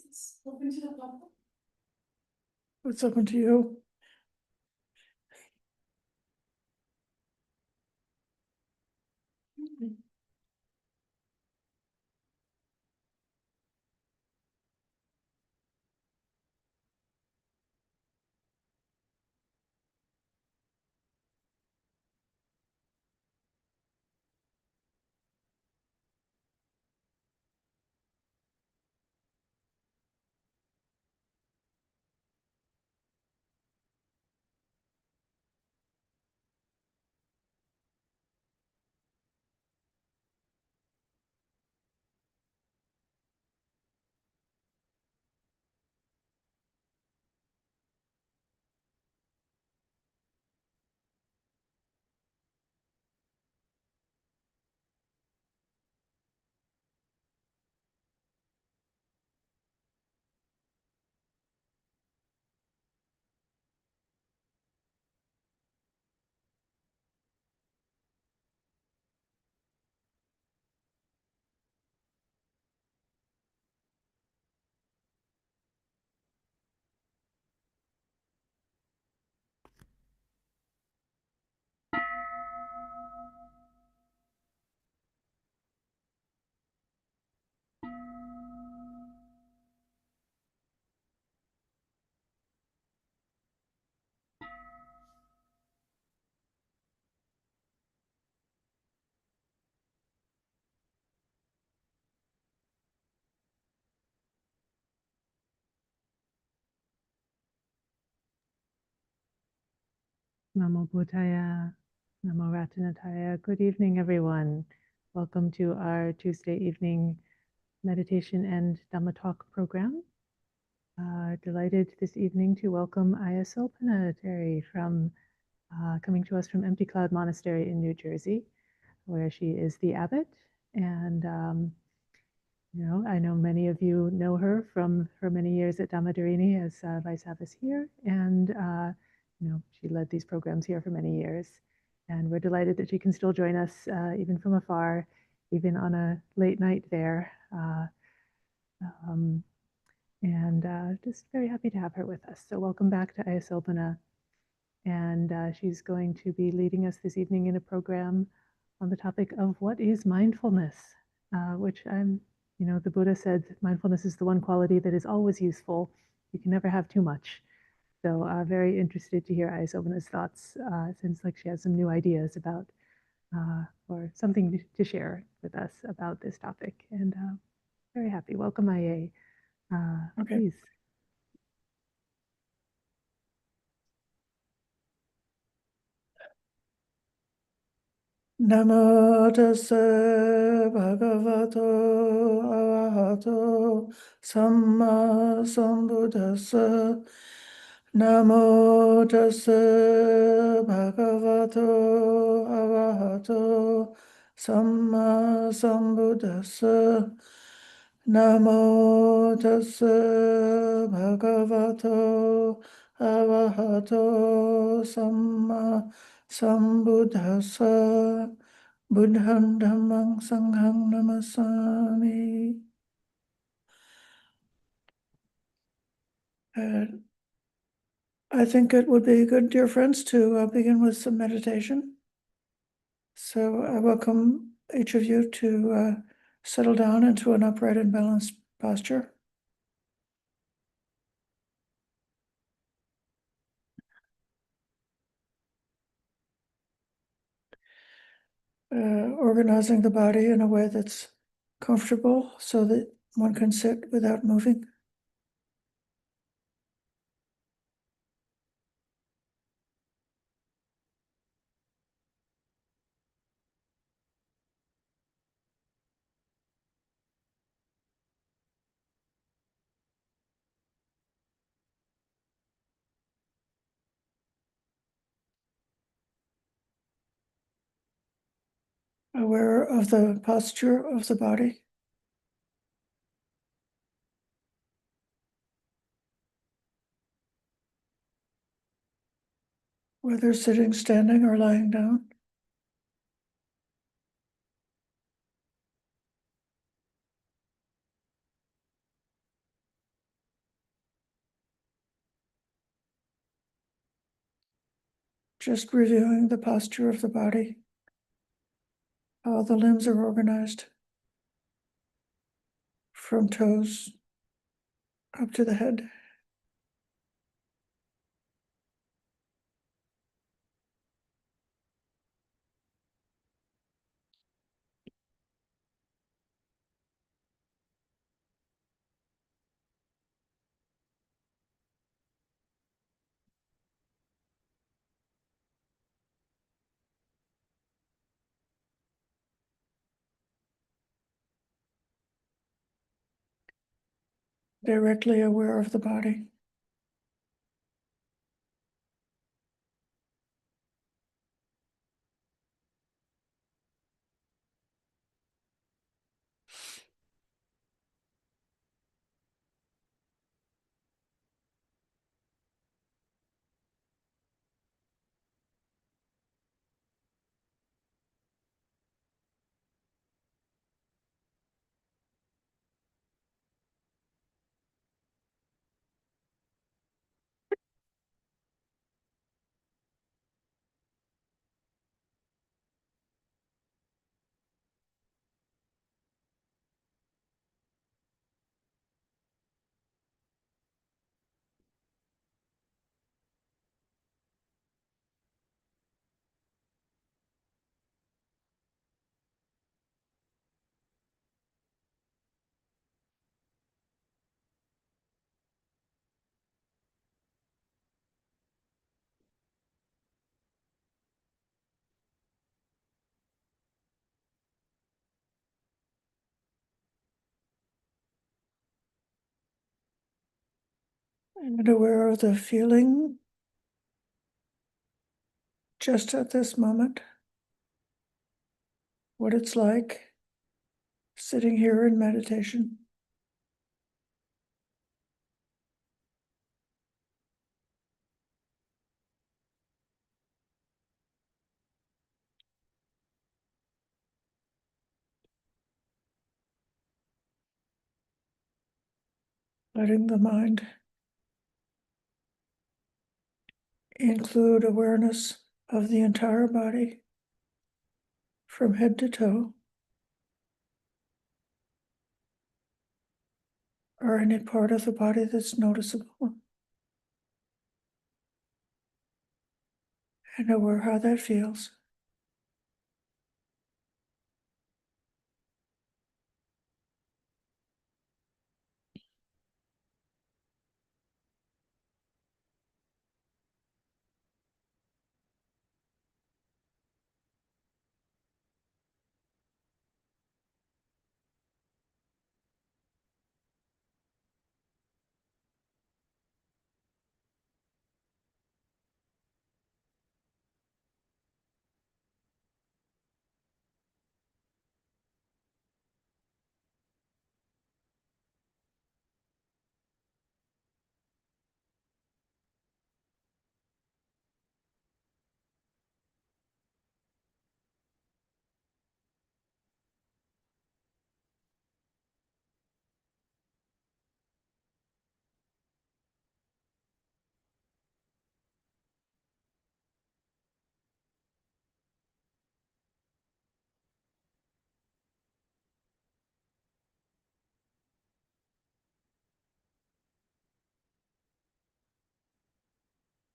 It's open to the public. It's open to you. Namo Buddhaya, Namo Ratanataya. Good evening, everyone. Welcome to our Tuesday evening meditation and Dhamma talk program. Delighted this evening to welcome Ayya Sobhana Theri from coming to us from Empty Cloud Monastery in New Jersey, where she is the abbot. And I know many of you know her from her many years at Dhammadharini as Vice Abbess here, and she led these programs here for many years. And we're delighted that she can still join us even from afar, even on a late night there. Just very happy to have her with us. So welcome back to Ayya Sobhana. And she's going to be leading us this evening in a program on the topic of what is mindfulness, which the Buddha said mindfulness is the one quality that is always useful. You can never have too much. So very interested to hear Ayya Sobhana's thoughts. Seems like she has some new ideas about, or something to share with us about this topic. And very happy. Welcome, Ayya. Okay. Please. Namo tassa bhagavato arahato samma sambuddhassa. Namo tassa bhagavato arahato samma sambuddhassa. Namo tassa bhagavato arahato samma sambuddhassa. Buddham dhammam sangham namasami. I think it would be good, dear friends, to begin with some meditation. So I welcome each of you to settle down into an upright and balanced posture. Organizing the body in a way that's comfortable so that one can sit without moving. Aware of the posture of the body. Whether sitting, standing, or lying down. Just reviewing the posture of the body, how the limbs are organized from toes up to the head. Directly aware of the body. And aware of the feeling just at this moment, what it's like sitting here in meditation. Letting the mind include awareness of the entire body from head to toe, or any part of the body that's noticeable, and aware how that feels.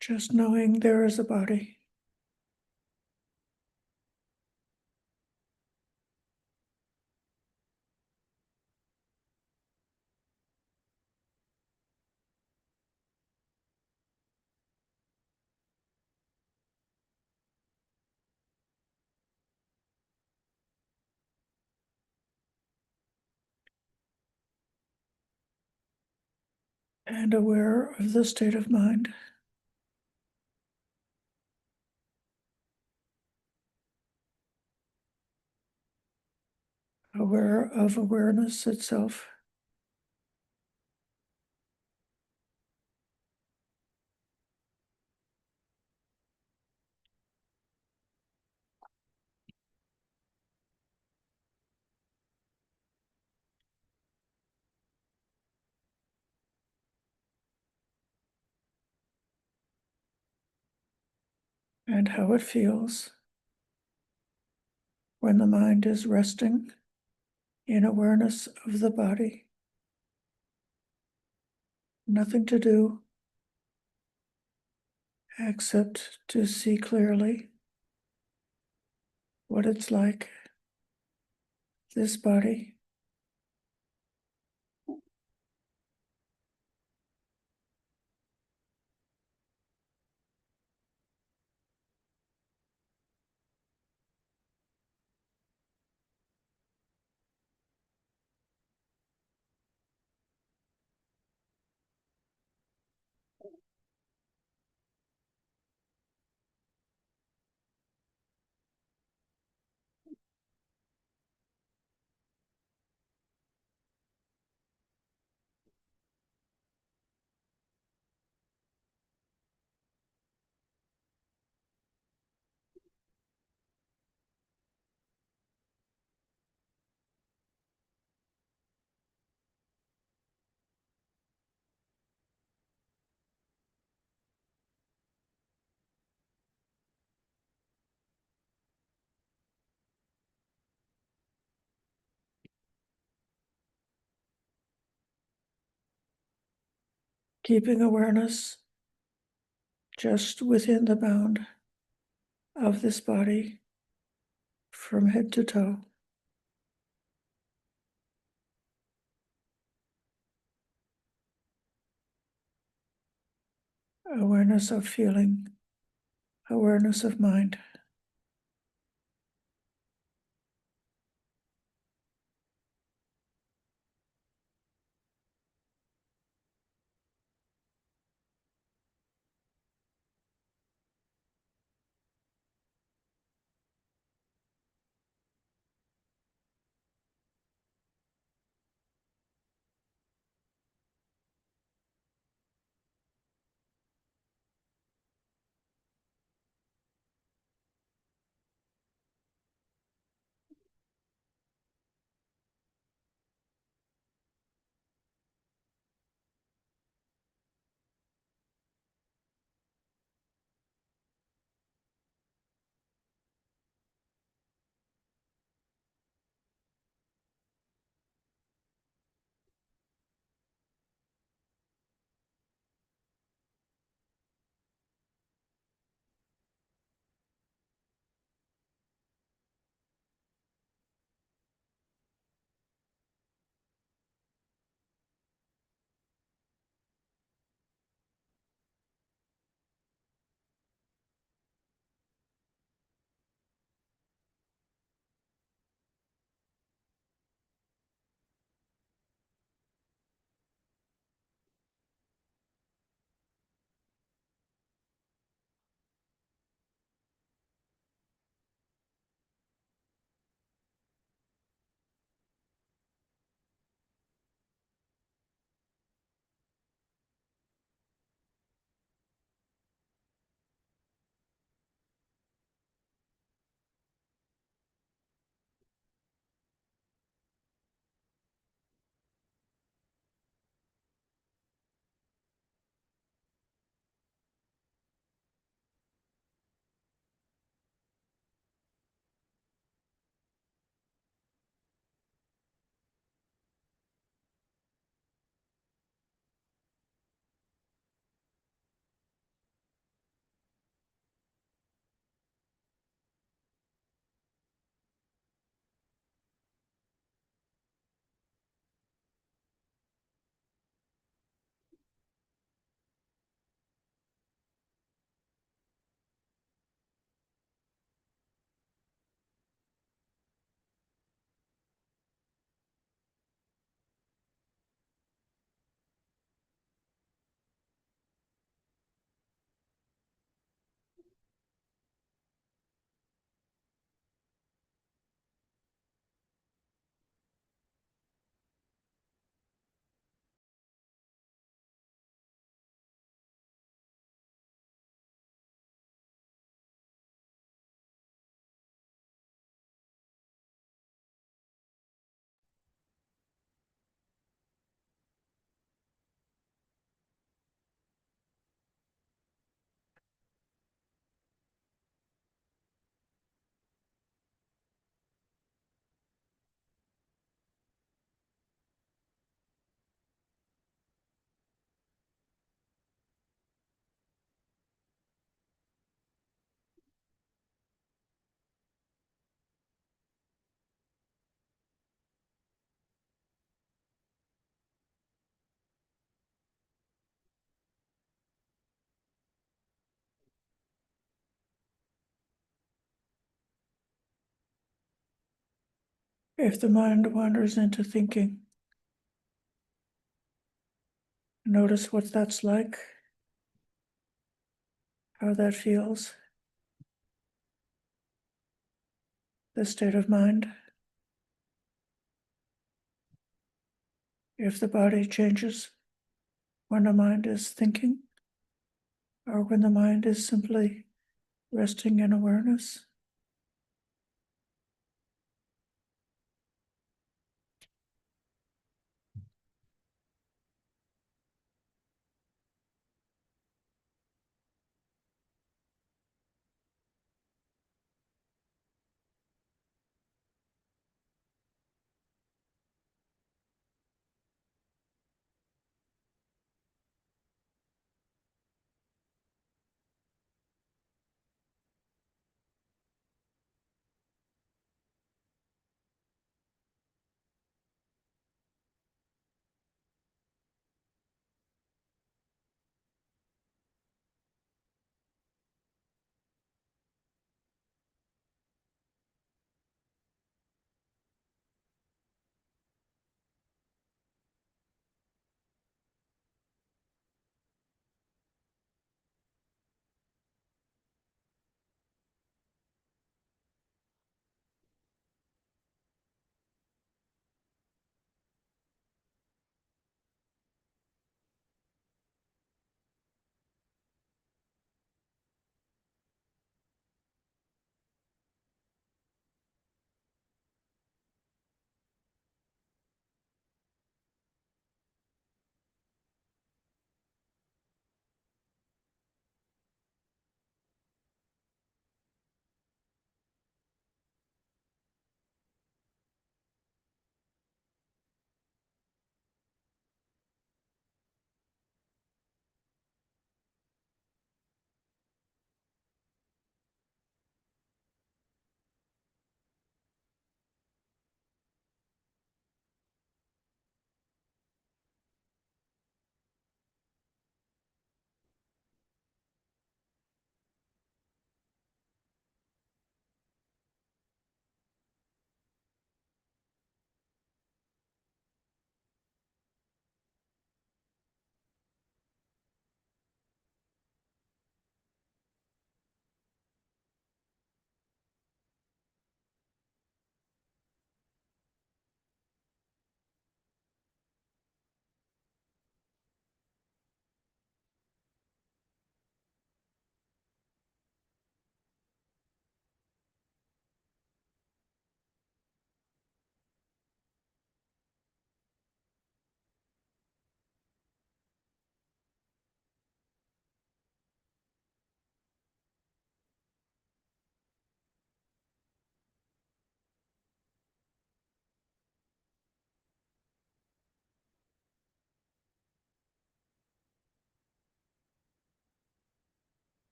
Just knowing there is a body. And aware of the state of mind. Aware of awareness itself. and how it feels when the mind is resting in awareness of the body. Nothing to do except to see clearly what it's like, this body. Keeping awareness just within the bound of this body from head to toe. Awareness of feeling, awareness of mind. If the mind wanders into thinking, notice what that's like, how that feels, the state of mind. If the body changes when the mind is thinking, or when the mind is simply resting in awareness.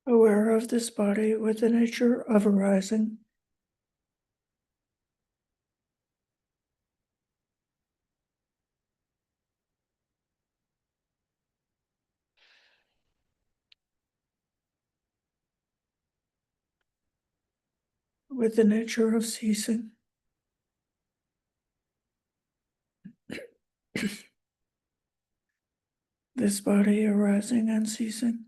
Aware of this body with the nature of arising, with the nature of ceasing. This body arising and ceasing.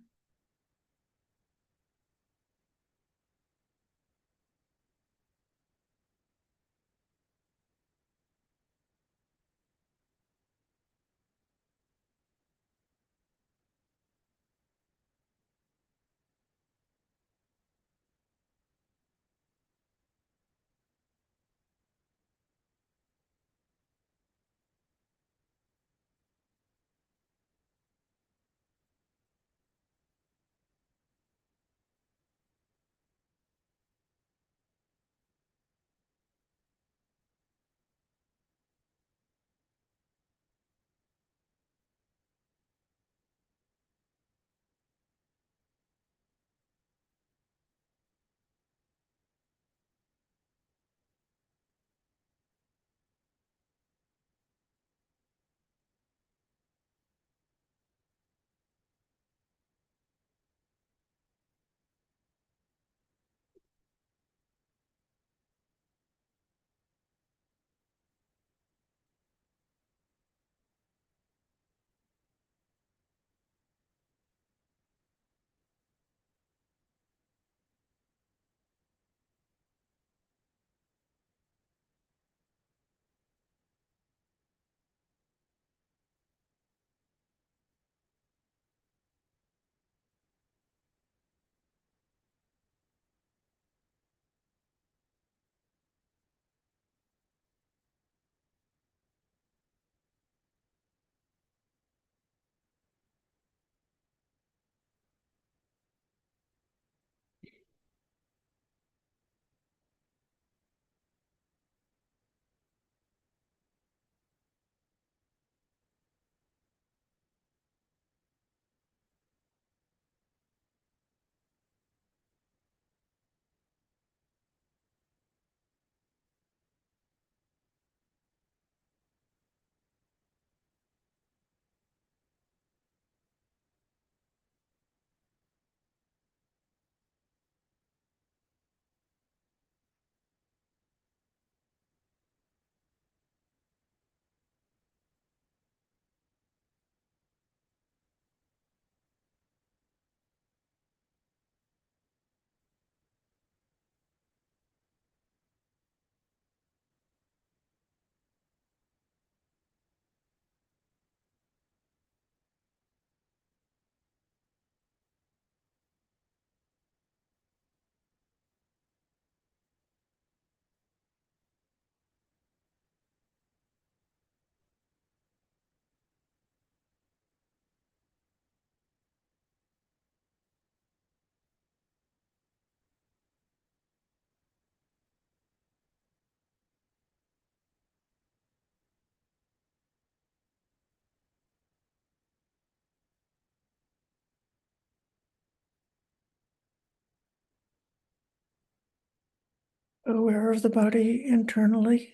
Aware of the body internally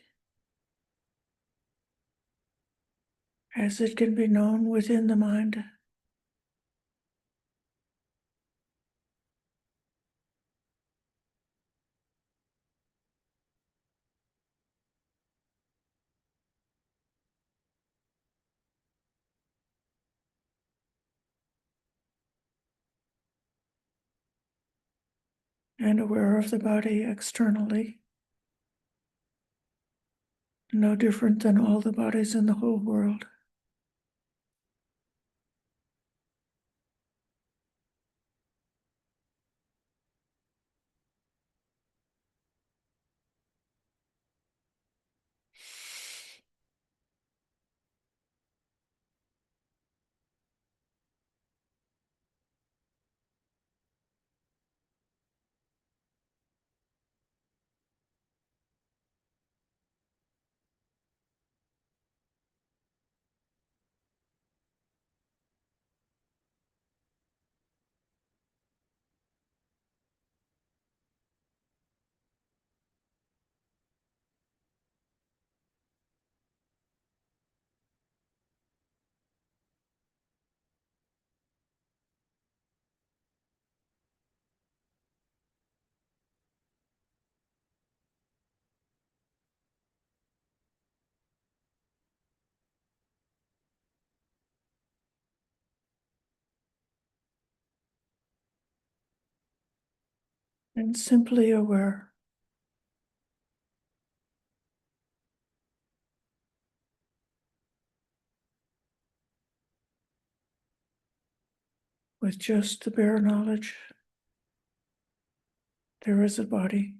as it can be known within the mind. And aware of the body externally, no different than all the bodies in the whole world. and simply aware. With just the bare knowledge, there is a body.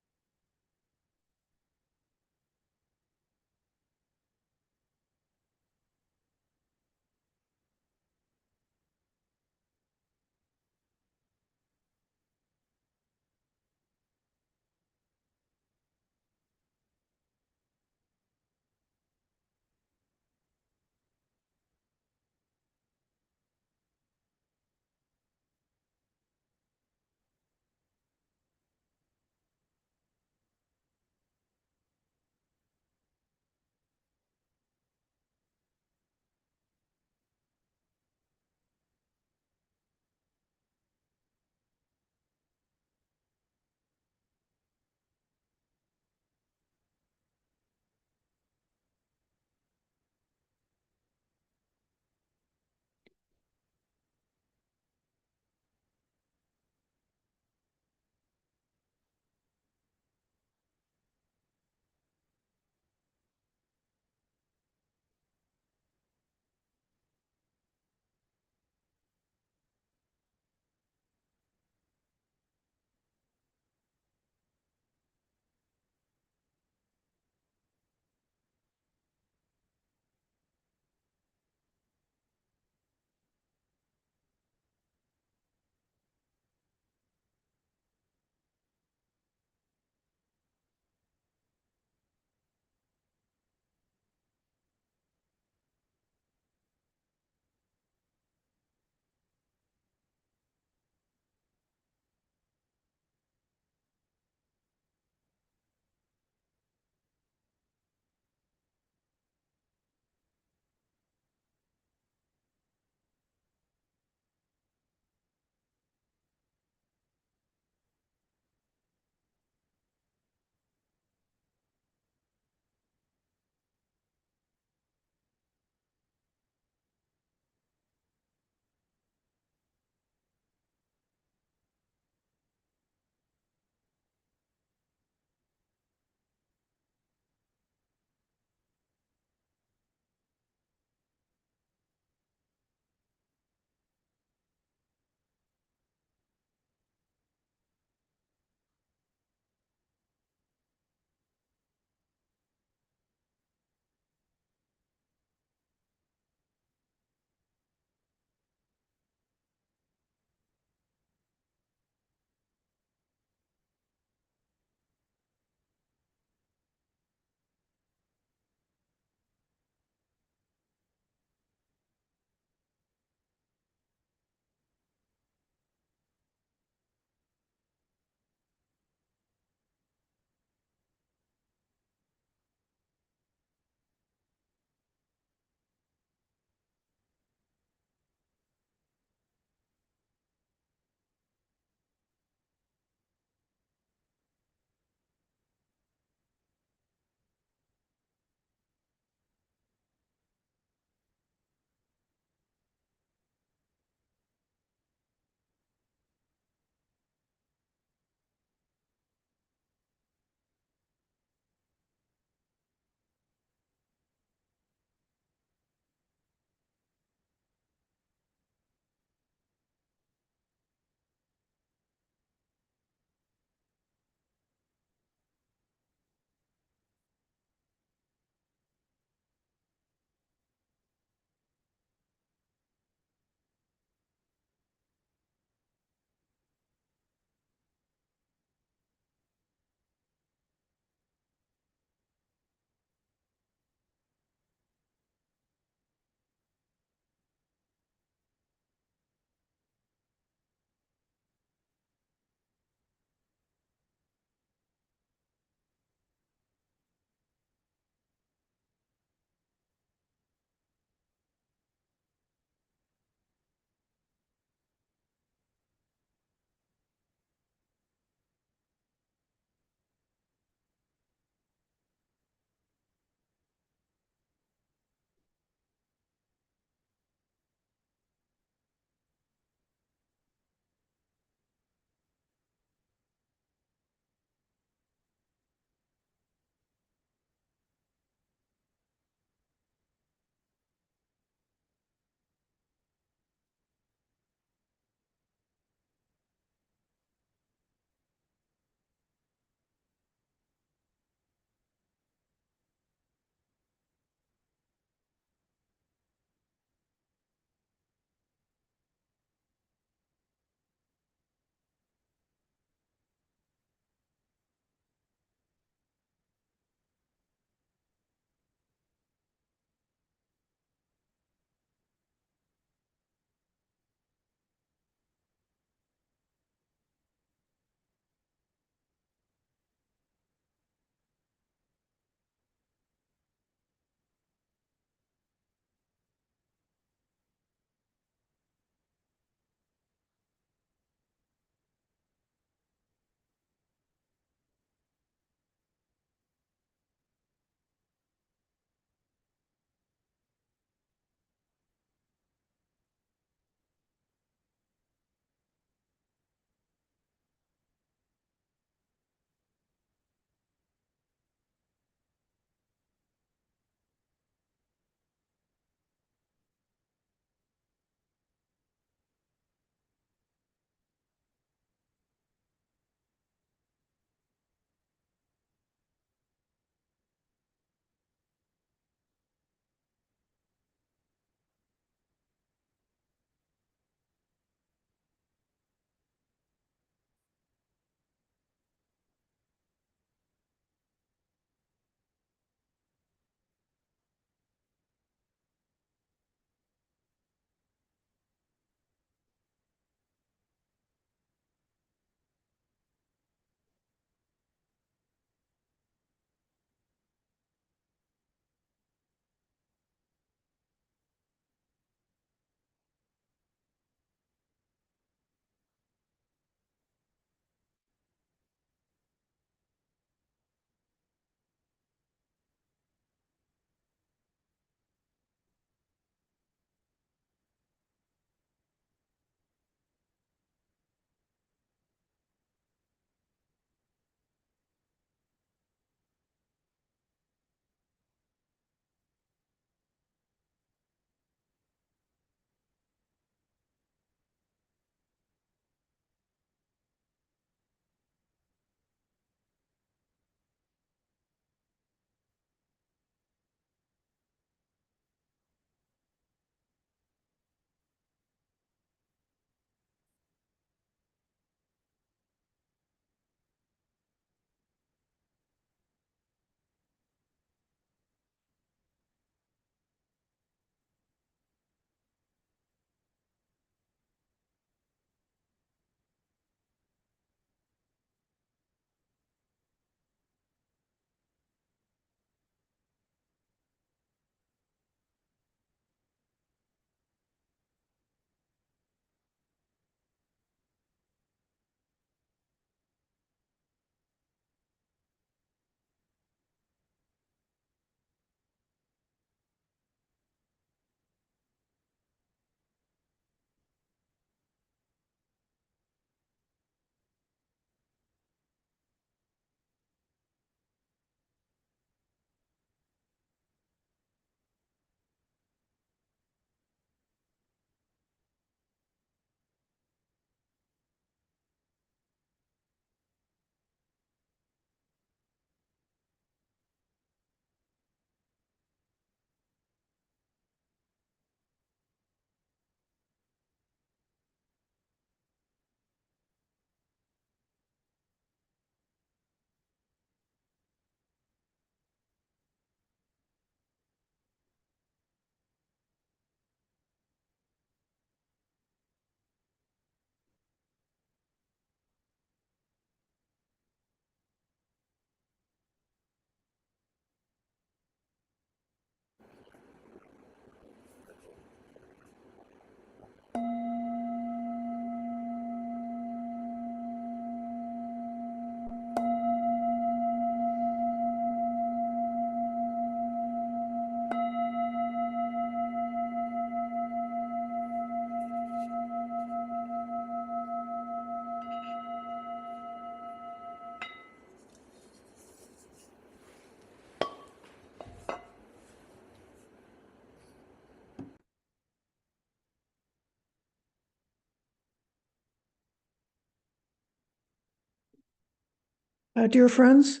Dear friends,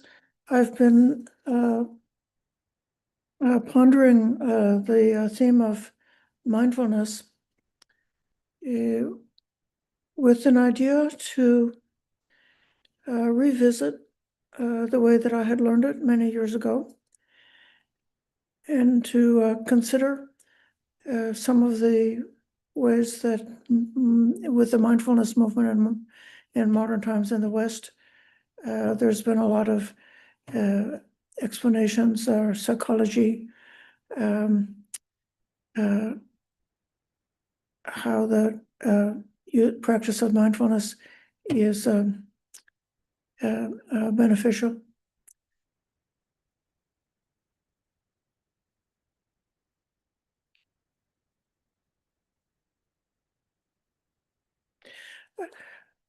I've been pondering the theme of mindfulness uh, with an idea to revisit the way that I had learned it many years ago and to consider some of the ways that with the mindfulness movement in modern times in the West, there's been a lot of explanations or psychology, um, uh, how the practice of mindfulness is beneficial.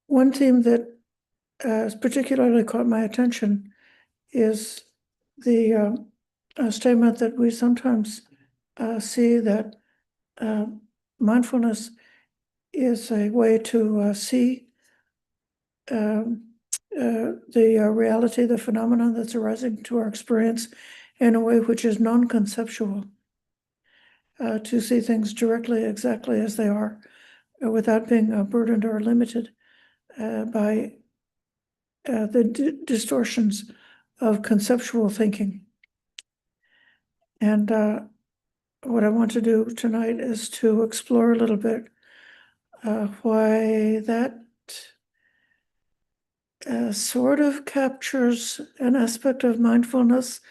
One theme that has particularly caught my attention is the statement that we sometimes see that mindfulness is a way to see the reality, the phenomenon that's arising to our experience in a way which is non-conceptual, to see things directly, exactly as they are, without being burdened or limited by the distortions of conceptual thinking. And what I want to do tonight is to explore a little bit why that sort of captures an aspect of mindfulness,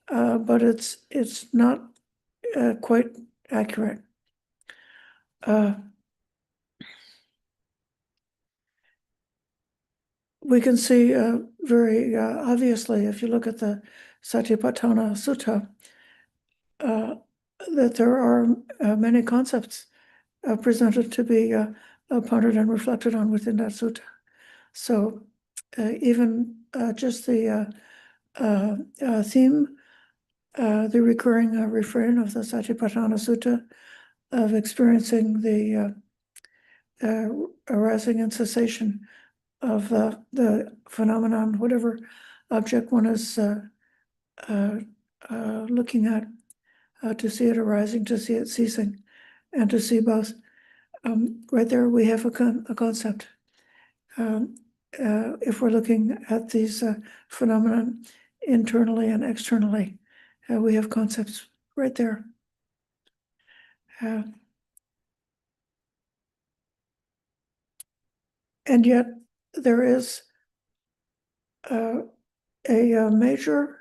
but it's not quite accurate. We can see very obviously, if you look at the Satipatthana Sutta, that there are many concepts presented to be pondered and reflected on within that sutta. So even just the theme, the recurring refrain of the Satipatthana Sutta of experiencing the arising and cessation of the phenomenon, whatever object one is looking at, to see it arising, to see it ceasing, and to see both. Right there, we have a concept. If we're looking at these phenomenon internally and externally, we have concepts right there. And yet there is a major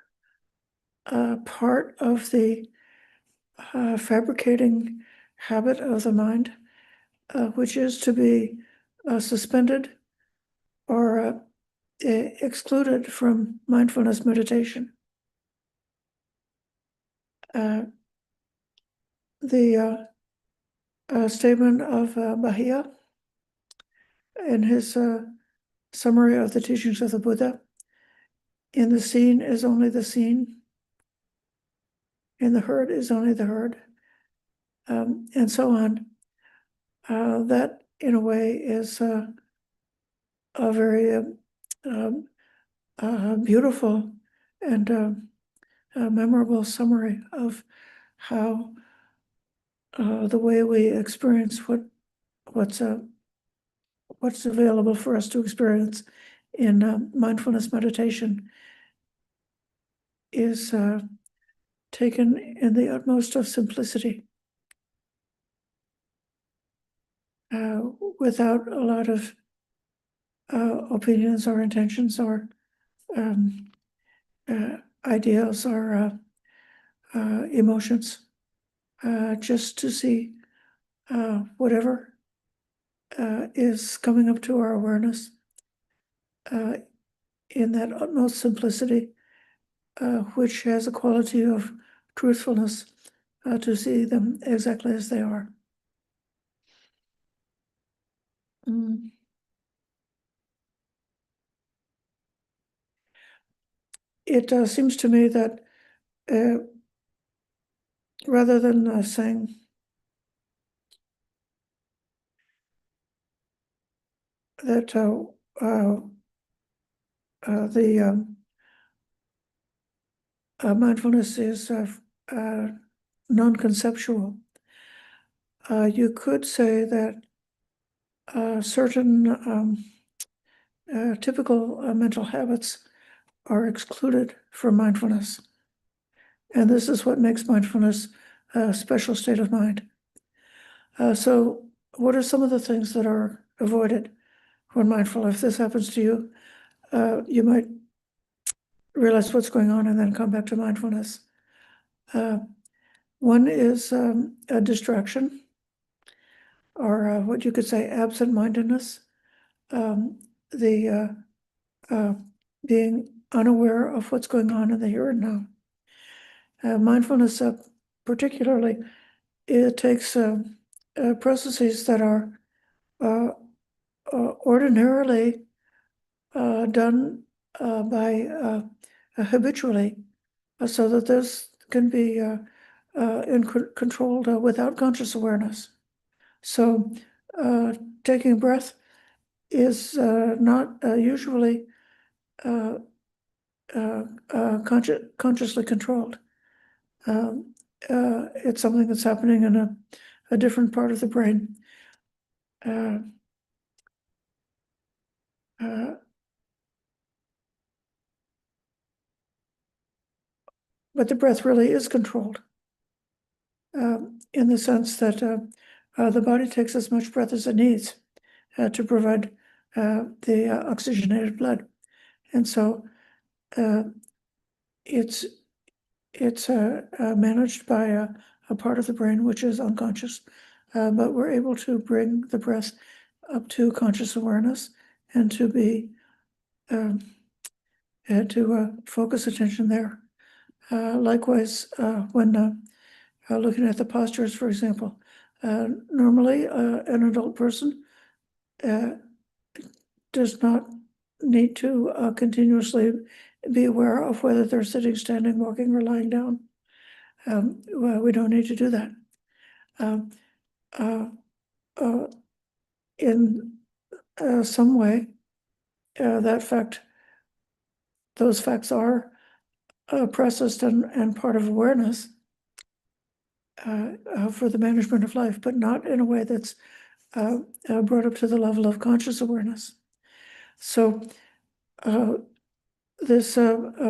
part of the fabricating habit of the mind, which is to be suspended or excluded from mindfulness meditation. The statement of Bahia in his summary of the teachings of the Buddha: in the seen is only the seen, in the heard is only the heard, and so on. That, in a way, is a very beautiful and memorable summary of how the way we experience what's available for us to experience in mindfulness meditation is taken in the utmost of simplicity, without a lot of opinions or intentions or ideas or emotions, just to see whatever is coming up to our awareness in that utmost simplicity, which has a quality of truthfulness, to see them exactly as they are. It seems to me that rather than saying that the mindfulness is non-conceptual. You could say that certain typical mental habits are excluded from mindfulness. And this is what makes mindfulness a special state of mind. So what are some of the things that are avoided when mindful? If this happens to you, you might realize what's going on and then come back to mindfulness. One is a distraction, or what you could say absent-mindedness, the being unaware of what's going on in the here and now. Mindfulness, particularly, it takes processes that are ordinarily done by habitually, so that this can be controlled without conscious awareness. So taking a breath is not usually consciously controlled. It's something that's happening in a different part of the brain. But the breath really is controlled in the sense that the body takes as much breath as it needs to provide the oxygenated blood. And so it's managed by a part of the brain which is unconscious, but we're able to bring the breath up to conscious awareness and to be and to focus attention there. Likewise, when looking at the postures, for example, normally an adult person does not need to continuously be aware of whether they're sitting, standing, walking, or lying down. Well, we don't need to do that. In some way, those facts are processed and part of awareness for the management of life, but not in a way that's brought up to the level of conscious awareness. So this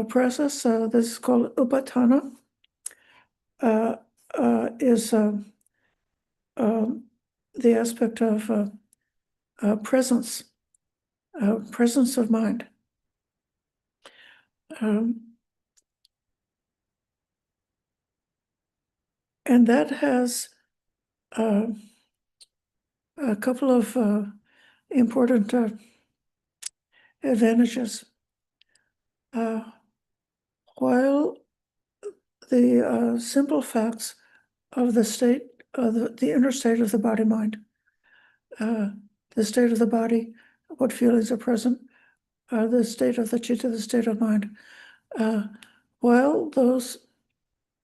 process, this is called upatthana, is the aspect of presence of mind. And that has a couple of important advantages. While the simple facts of the state, the inner state of the body-mind, the state of the body, what feelings are present, the state of the chitta, the state of mind, while those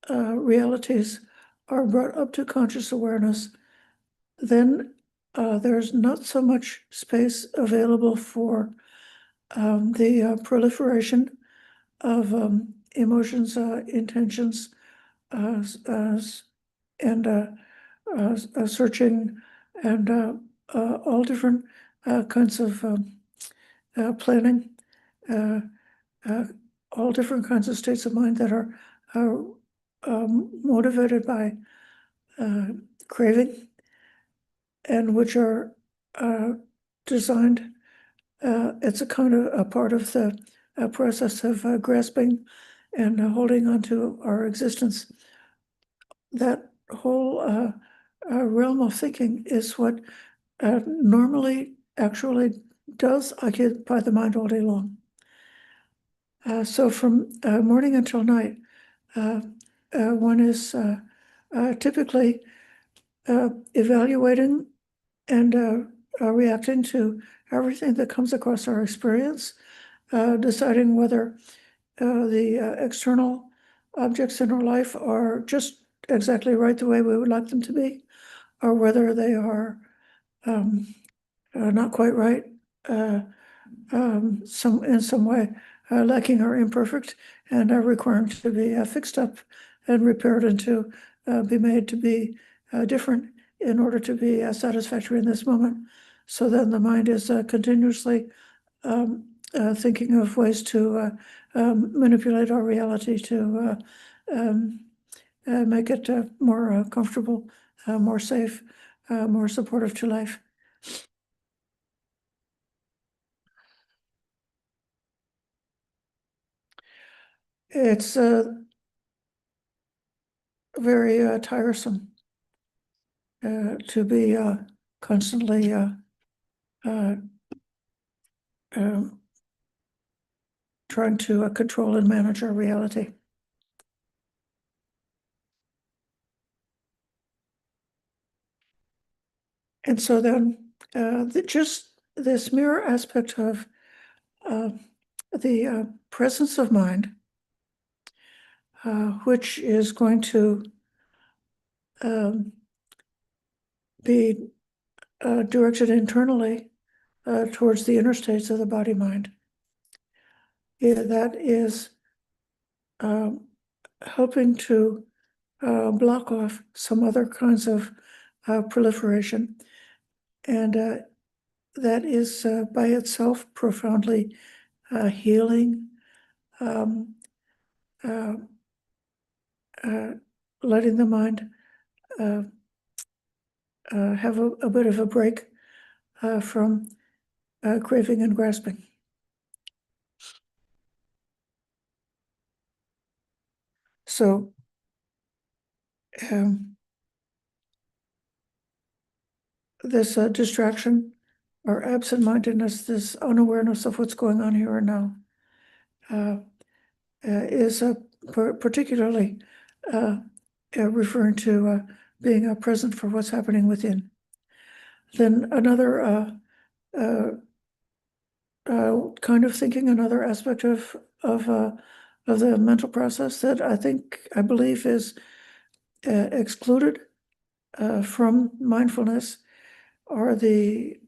realities are brought up to conscious awareness, then there's not so much space available for the proliferation of emotions, intentions, and searching, and all different kinds of planning, all different kinds of states of mind that are motivated by craving, and which are designed, it's a kind of a part of the process of grasping and holding on to our existence. That whole realm of thinking is what normally actually does occupy the mind all day long. So from morning until night, one is typically evaluating and reacting to everything that comes across our experience, deciding whether the external objects in our life are just exactly right the way we would like them to be, or whether they are not quite right, in some way lacking or imperfect and are requiring to be fixed up and repaired and to be made to be different in order to be satisfactory in this moment. So then the mind is continuously thinking of ways to manipulate our reality to make it more comfortable, more safe, more supportive to life. It's very tiresome to be constantly trying to control and manage our reality. And so then just this mirror aspect of the presence of mind, which is going to be directed internally towards the inner states of the body-mind. That is helping to block off some other kinds of proliferation. And that is by itself profoundly healing, letting the mind have a bit of a break from craving and grasping. So this distraction or absent-mindedness, this unawareness of what's going on here and now, is particularly referring to being present for what's happening within. Then another kind of thinking, another aspect of the mental process that I believe is excluded from mindfulness are the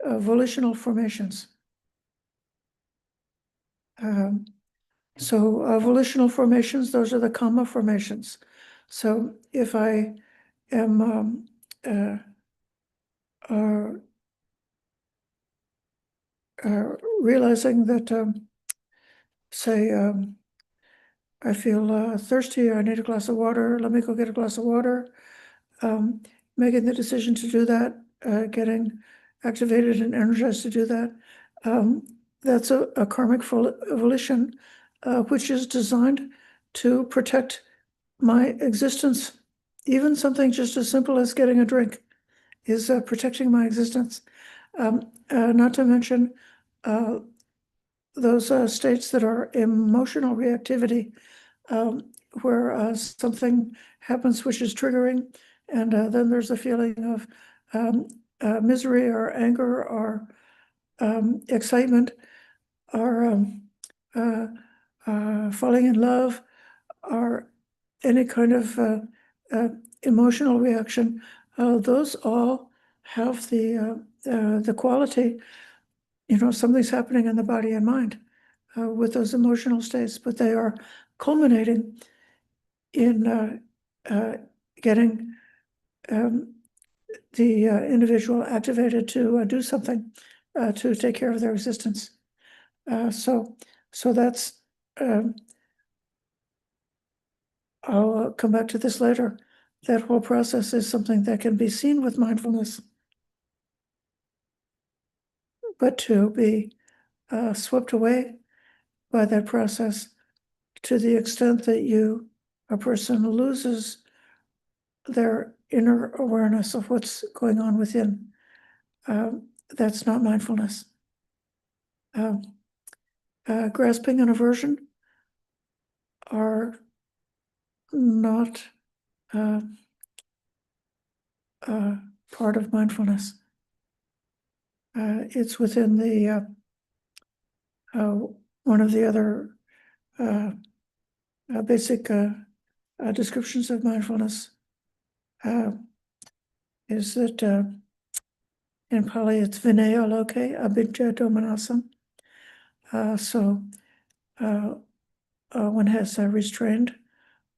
volitional formations. So volitional formations, those are the karma formations. So if I am realizing that, say, I feel thirsty, I need a glass of water, let me go get a glass of water, making the decision to do that, getting activated and energized to do that, that's a karmic volition, which is designed to protect my existence. Even something just as simple as getting a drink is protecting my existence. Not to mention those states that are emotional reactivity, where something happens which is triggering, and then there's a feeling of misery or anger or excitement or falling in love or any kind of emotional reaction. Those all have the quality, something's happening in the body and mind with those emotional states, but they are culminating in getting the individual activated to do something to take care of their existence. So that's, I'll come back to this later. That whole process is something that can be seen with mindfulness, but to be swept away by that process to the extent that a person loses their inner awareness of what's going on within. That's not mindfulness. Grasping and aversion are not part of mindfulness. It's within the one of the other basic descriptions of mindfulness is that In Pali, it's Vinaya Loke Abhijja Domanasam. So one has restrained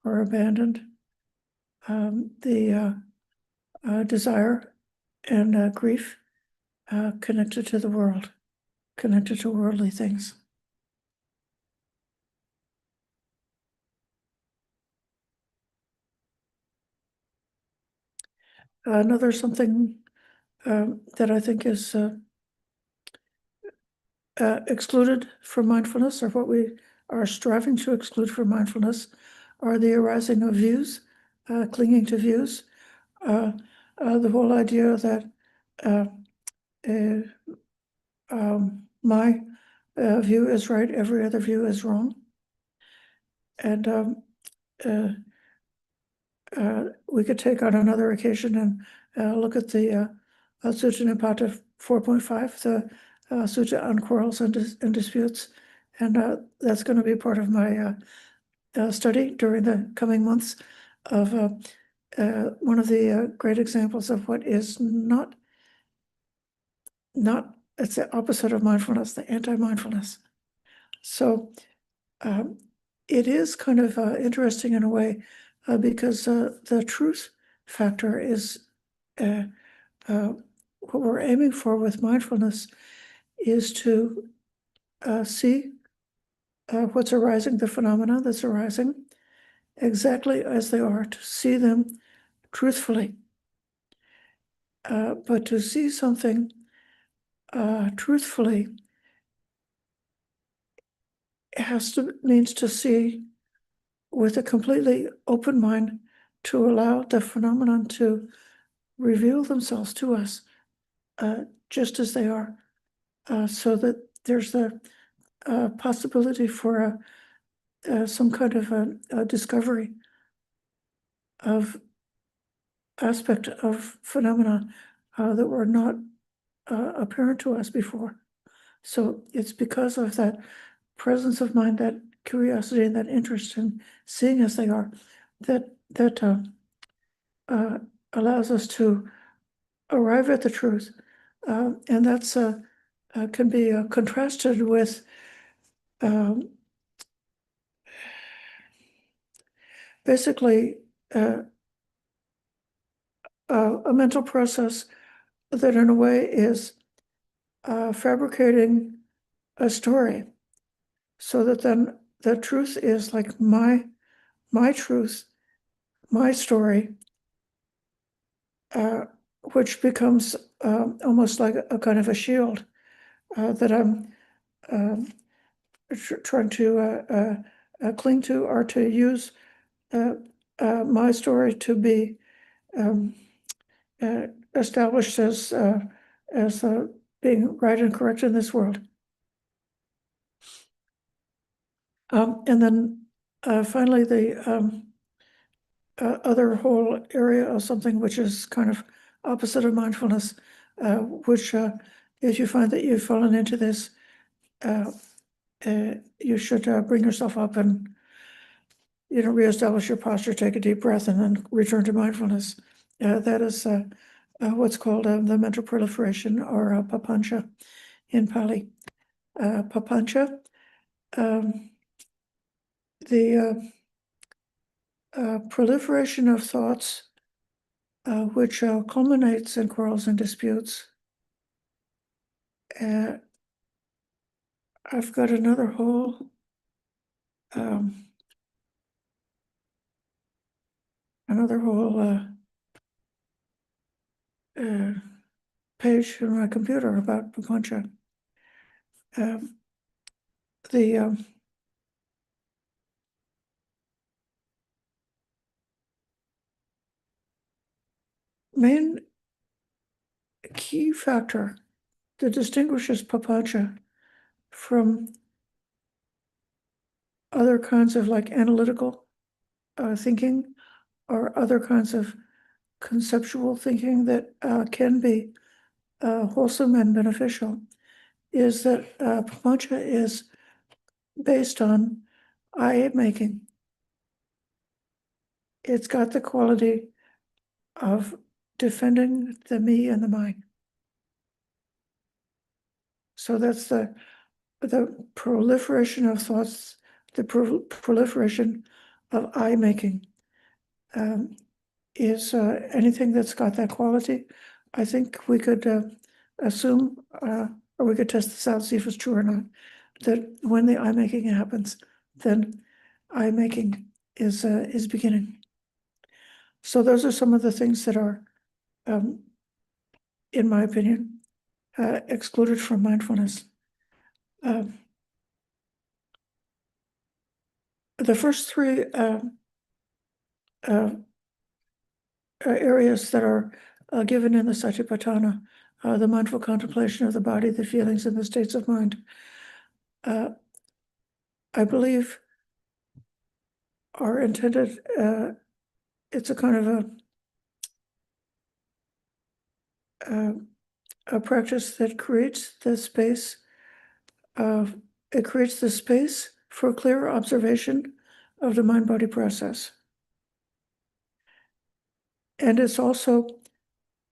or abandoned the desire and grief connected to the world, connected to worldly things. Another something that I think is excluded from mindfulness, or what we are striving to exclude from mindfulness, are the arising of views, clinging to views. The whole idea that my view is right, every other view is wrong. And we could take on another occasion and look at the Sutta Nipata 4.5, the Sutta on quarrels and disputes. And that's going to be part of my study during the coming months of one of the great examples of what is not, it's the opposite of mindfulness, the anti-mindfulness. So it is kind of interesting in a way because the truth factor is what we're aiming for with mindfulness is to see what's arising, the phenomena that's arising, exactly as they are, to see them truthfully. But to see something truthfully means to see with a completely open mind, to allow the phenomenon to reveal themselves to us just as they are, so that there's the possibility for some kind of a discovery of aspect of phenomena that were not apparent to us before. So it's because of that presence of mind, that curiosity, and that interest in seeing as they are, that allows us to arrive at the truth, and that's can be contrasted with basically a mental process that in a way is fabricating a story, so that then the truth is like my truth, my story, which becomes almost like a kind of a shield that I'm trying to cling to, or to use my story to be established as being right and correct in this world. And then finally, the other whole area of something which is kind of opposite of mindfulness, which if you find that you've fallen into this, you should bring yourself up and reestablish your posture, take a deep breath, and then return to mindfulness. That is what's called the mental proliferation, or papancha in Pali. Papancha, the proliferation of thoughts which culminates in quarrels and disputes. I've got another whole page in my computer about papancha. The main key factor that distinguishes papancha from other kinds of like analytical thinking, or other kinds of conceptual thinking that can be wholesome and beneficial, is that papancha is based on I making. It's got the quality of defending the me and the mine. So that's the proliferation of thoughts, the proliferation of I-making. Is anything that's got that quality. I think we could assume, or we could test this out, see if it's true or not, that when the I-making happens, then I-making is beginning. So those are some of the things that are, in my opinion, excluded from mindfulness. The first three areas that are given in the Satipatthana, the mindful contemplation of the body, the feelings, and the states of mind, I believe are intended, it's a kind of a practice that creates the space of, it creates the space for clear observation of the mind-body process. And it's also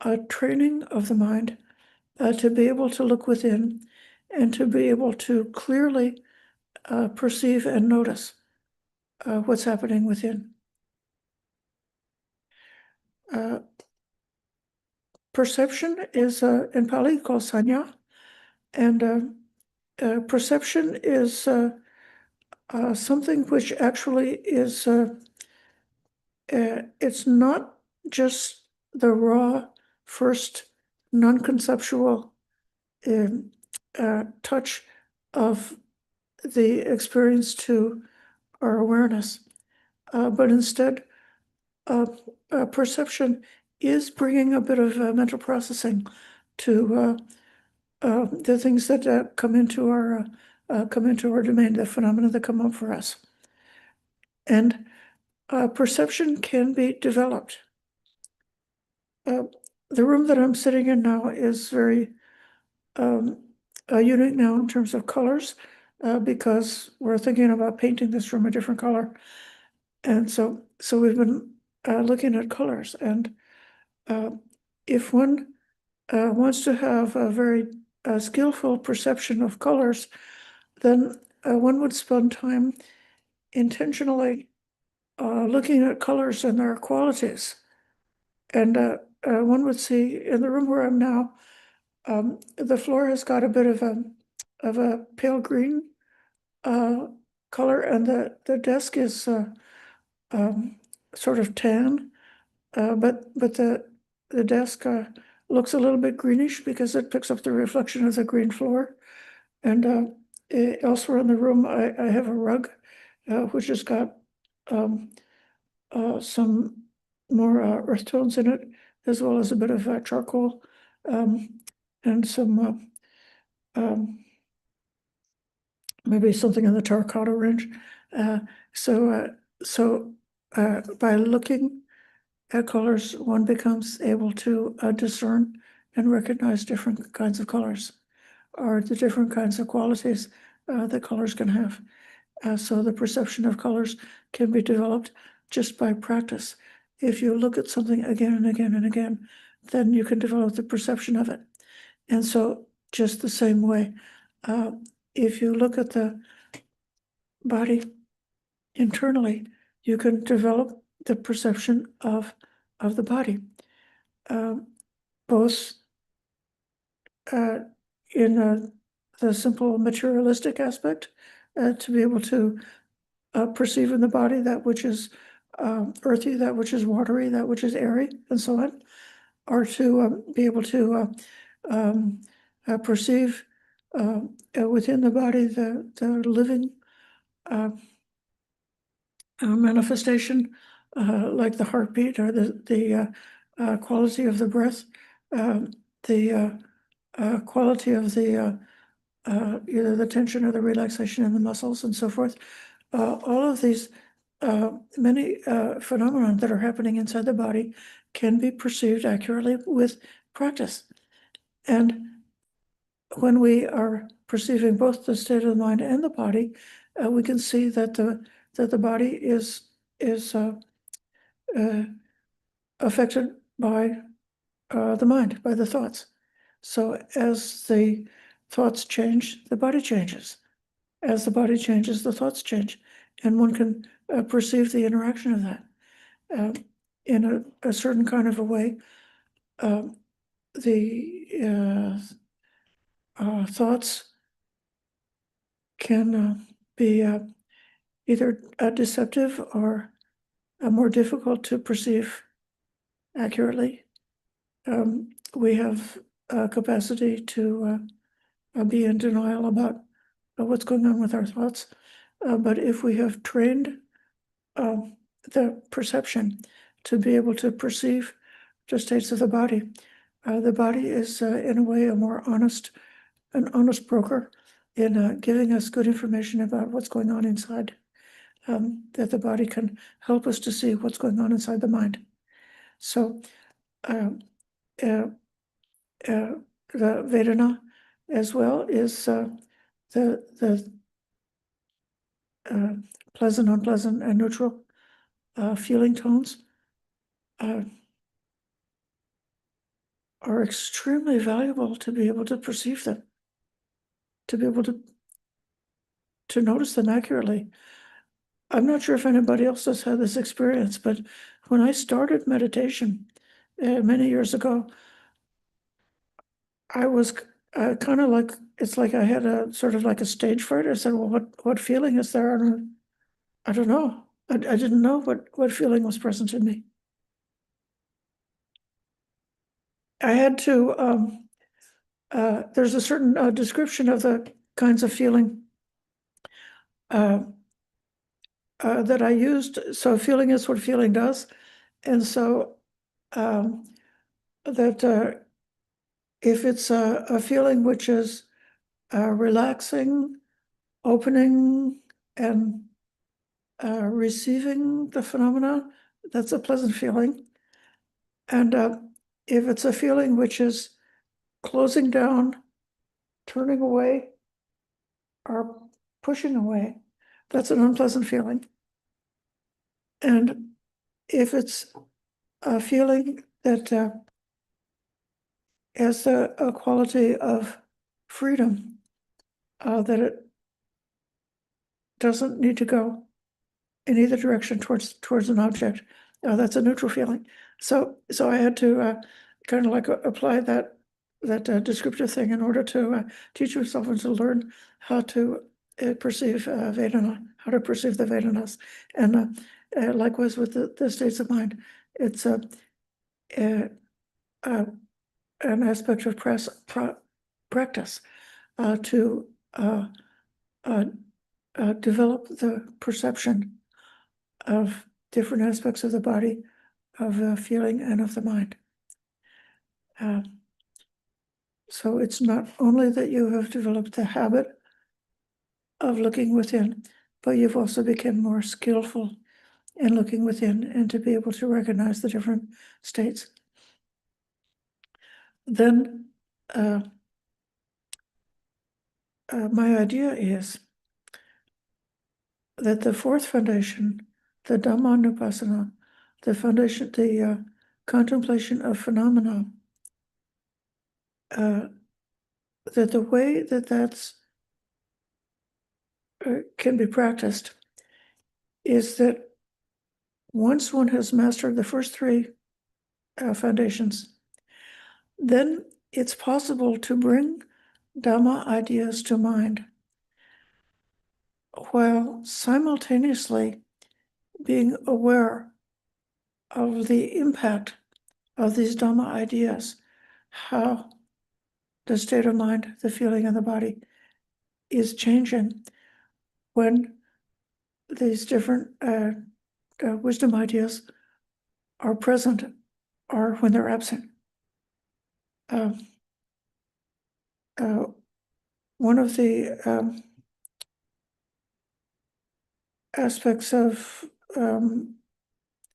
a training of the mind to be able to look within and to be able to clearly perceive and notice what's happening within. Perception is in Pali called sanya, and perception is something which actually is, it's not just the raw first non-conceptual touch of the experience to our awareness, but instead perception is bringing a bit of mental processing to the things that come into our domain, the phenomena that come up for us. And perception can be developed. The room that I'm sitting in now is very unique now in terms of colors, because we're thinking about painting this room a different color. And so we've been looking at colors, and if one wants to have a very skillful perception of colors, then one would spend time intentionally looking at colors and their qualities. And one would see in the room where I'm now, the floor has got a bit of a pale green color, and the desk is sort of tan, but the desk looks a little bit greenish because it picks up the reflection of the green floor. And elsewhere in the room, I have a rug which has got some more earth tones in it, as well as a bit of charcoal, and some maybe something in the terracotta range. So by looking at colors, one becomes able to discern and recognize different kinds of colors, or the different kinds of qualities that colors can have. So the perception of colors can be developed just by practice. If you look at something again and again and again, then you can develop the perception of it. And so just the same way, if you look at the body internally, you can develop the perception of the body, both in the simple materialistic aspect, to be able to perceive in the body that which is earthy, that which is watery, that which is airy, and so on, or to be able to perceive within the body the living manifestation, like the heartbeat or the quality of the breath, the quality of the either the tension or the relaxation in the muscles and so forth. All of these many phenomena that are happening inside the body can be perceived accurately with practice. And when we are perceiving both the state of the mind and the body, we can see that the body is affected by the mind, by the thoughts. So as the thoughts change, the body changes. As the body changes, the thoughts change, and one can perceive the interaction of that in a certain kind of a way. The thoughts can be either deceptive or more difficult to perceive accurately. We have a capacity to be in denial about what's going on with our thoughts. But if we have trained the perception to be able to perceive the states of the body is in a way an honest broker in giving us good information about what's going on inside, that the body can help us to see what's going on inside the mind. So uh, uh, the Vedana as well is the pleasant, unpleasant, and neutral feeling tones are extremely valuable to be able to perceive them, to be able to notice them accurately. I'm not sure if anybody else has had this experience, but when I started meditation many years ago, I was kind of like, it's like I had a sort of like a stage fright. I said, well, what feeling is there? And I don't know. I didn't know what feeling was present in me. I had to, there's a certain description of the kinds of feeling that I used. So feeling is what feeling does. And so that if it's a feeling which is relaxing, opening, and receiving the phenomena, that's a pleasant feeling. And if it's a feeling which is closing down, turning away, or pushing away, that's an unpleasant feeling. And if it's a feeling that has a quality of freedom, that it doesn't need to go in either direction towards an object, that's a neutral feeling. So I had to kind of like apply that descriptive thing in order to teach myself and to learn how to perceive Vedana, how to perceive the Vedanas. And likewise with the states of mind, it's an aspect of practice to develop the perception of different aspects of the body, of the feeling, and of the mind. So it's not only that you have developed the habit of looking within, but you've also become more skillful in looking within and to be able to recognize the different states. Then my idea is that the fourth foundation, the Dhamma, the foundation, the contemplation of phenomena, that the way that's can be practiced is that once one has mastered the first three foundations, then it's possible to bring Dhamma ideas to mind while simultaneously being aware of the impact of these Dhamma ideas, how the state of mind, the feeling, and the body is changing when these different wisdom ideas are present or when they're absent. One of the aspects of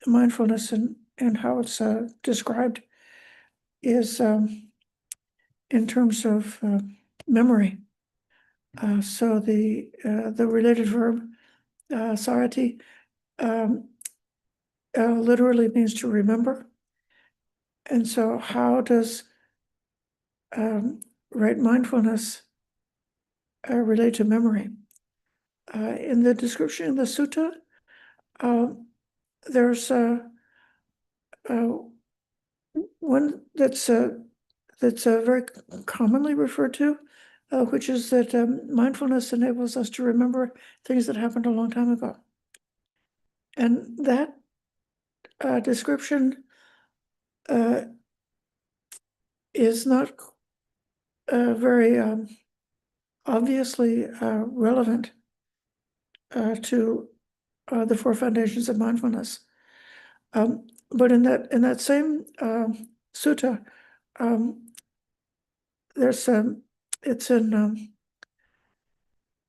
mindfulness and how it's described is in terms of memory. So the related verb sarati literally means to remember. And so how does right mindfulness relate to memory. In the description in the sutta, there's one that's very commonly referred to, which is that mindfulness enables us to remember things that happened a long time ago. And that description is not very obviously relevant to the four foundations of mindfulness. But in that same sutta, there's it's in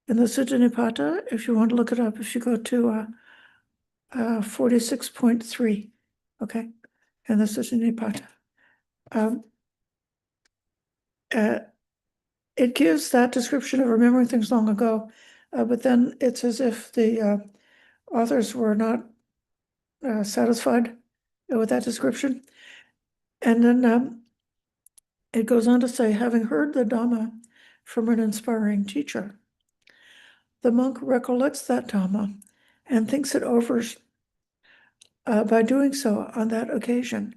the Sutta Nipata. If you want to look it up, if you go to 46.3, okay, in the Sutta Nipata, it gives that description of remembering things long ago, but then it's as if the authors were not satisfied with that description. And then it goes on to say, having heard the Dhamma from an inspiring teacher, the monk recollects that Dhamma and thinks it over. By doing so on that occasion,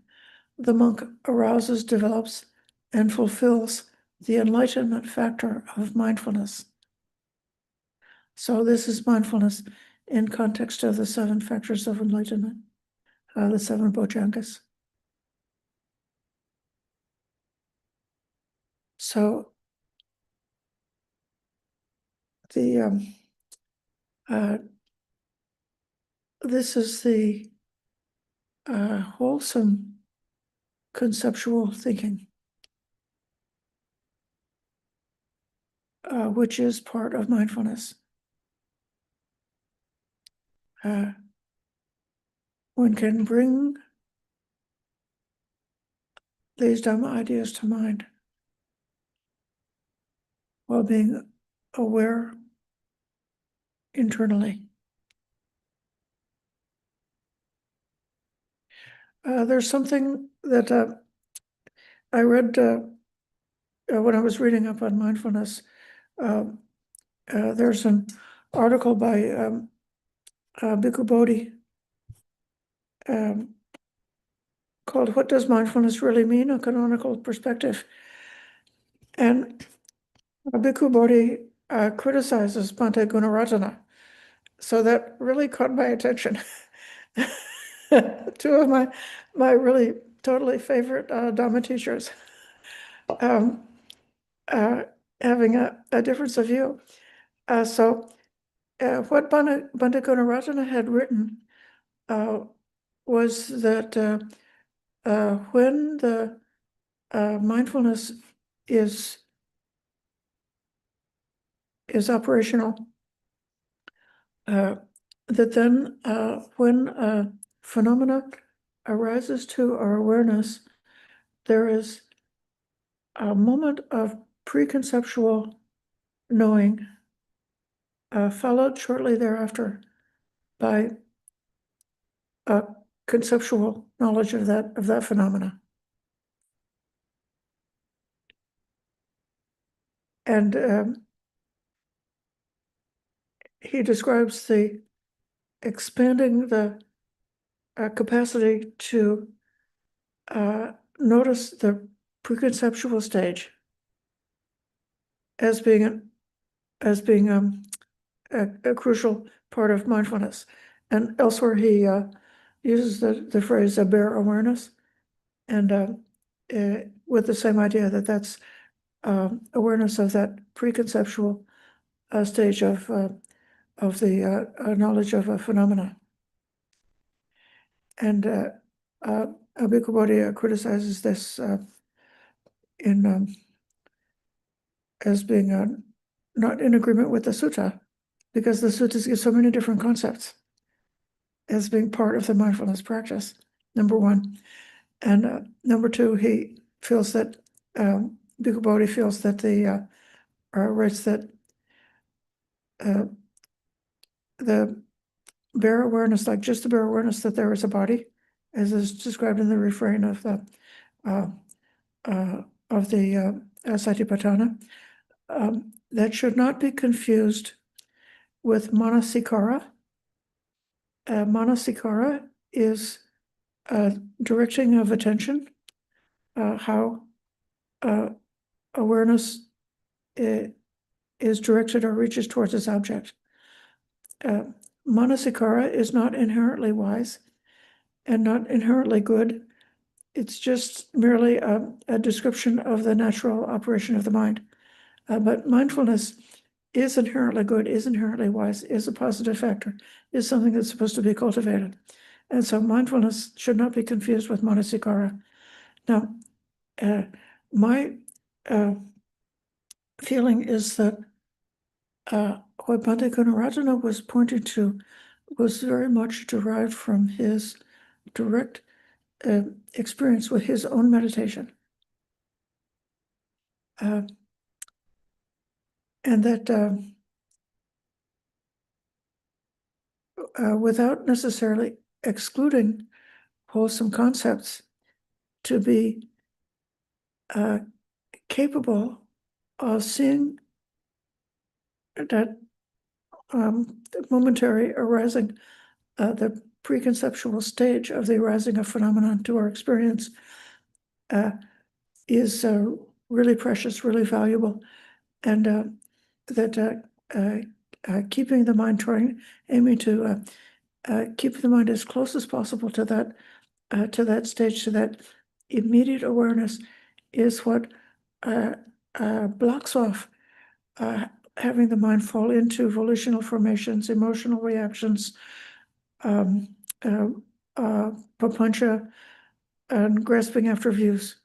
the monk arouses, develops, and fulfills the enlightenment factor of mindfulness. So this is mindfulness in context of the 7 factors of enlightenment, the 7 bojjhangas. So the this is the wholesome conceptual thinking, which is part of mindfulness. One can bring these Dhamma ideas to mind while being aware internally. There's something that I read when I was reading up on mindfulness. There's an article by Bhikkhu Bodhi called "What Does Mindfulness Really Mean? A Canonical Perspective." And Bhikkhu Bodhi criticizes Bhante Gunaratana. So that really caught my attention. 2 of my really totally favorite Dhamma teachers having a difference of view. So what Bhante Gunaratana had written was that when the mindfulness is operational, that then when a phenomena arises to our awareness, there is a moment of preconceptual knowing, followed shortly thereafter by a conceptual knowledge of that phenomena. And he describes the expanding the capacity to notice the preconceptual stage as being a crucial part of mindfulness. And elsewhere he uses the phrase bare awareness, and with the same idea that that's awareness of that preconceptual stage of the knowledge of a phenomena. And Bhikkhu Bodhi criticizes this as being not in agreement with the sutta, because the suttas give so many different concepts as being part of the mindfulness practice, number one. And number two, he feels that Bhikkhu Bodhi feels that the writes that the bare awareness, like just the bare awareness that there is a body, as is described in the refrain of the Satipatthana, that should not be confused with manasikara. Manasikara is directing of attention, how awareness is directed or reaches towards its object. Manasikara is not inherently wise and not inherently good. It's just merely a description of the natural operation of the mind. But mindfulness is inherently good, is inherently wise, is a positive factor, is something that's supposed to be cultivated. And so mindfulness should not be confused with manasikara. Now, my feeling is that what Bhante Gunaratana was pointing to was very much derived from his direct experience with his own meditation. And that without necessarily excluding wholesome concepts, to be capable of seeing that momentary arising, the preconceptual stage of the arising of phenomenon to our experience is really precious, really valuable, and that keeping the mind aiming to keep the mind as close as possible to that stage, to that immediate awareness, is what blocks off having the mind fall into volitional formations, emotional reactions, papancha, and grasping after views.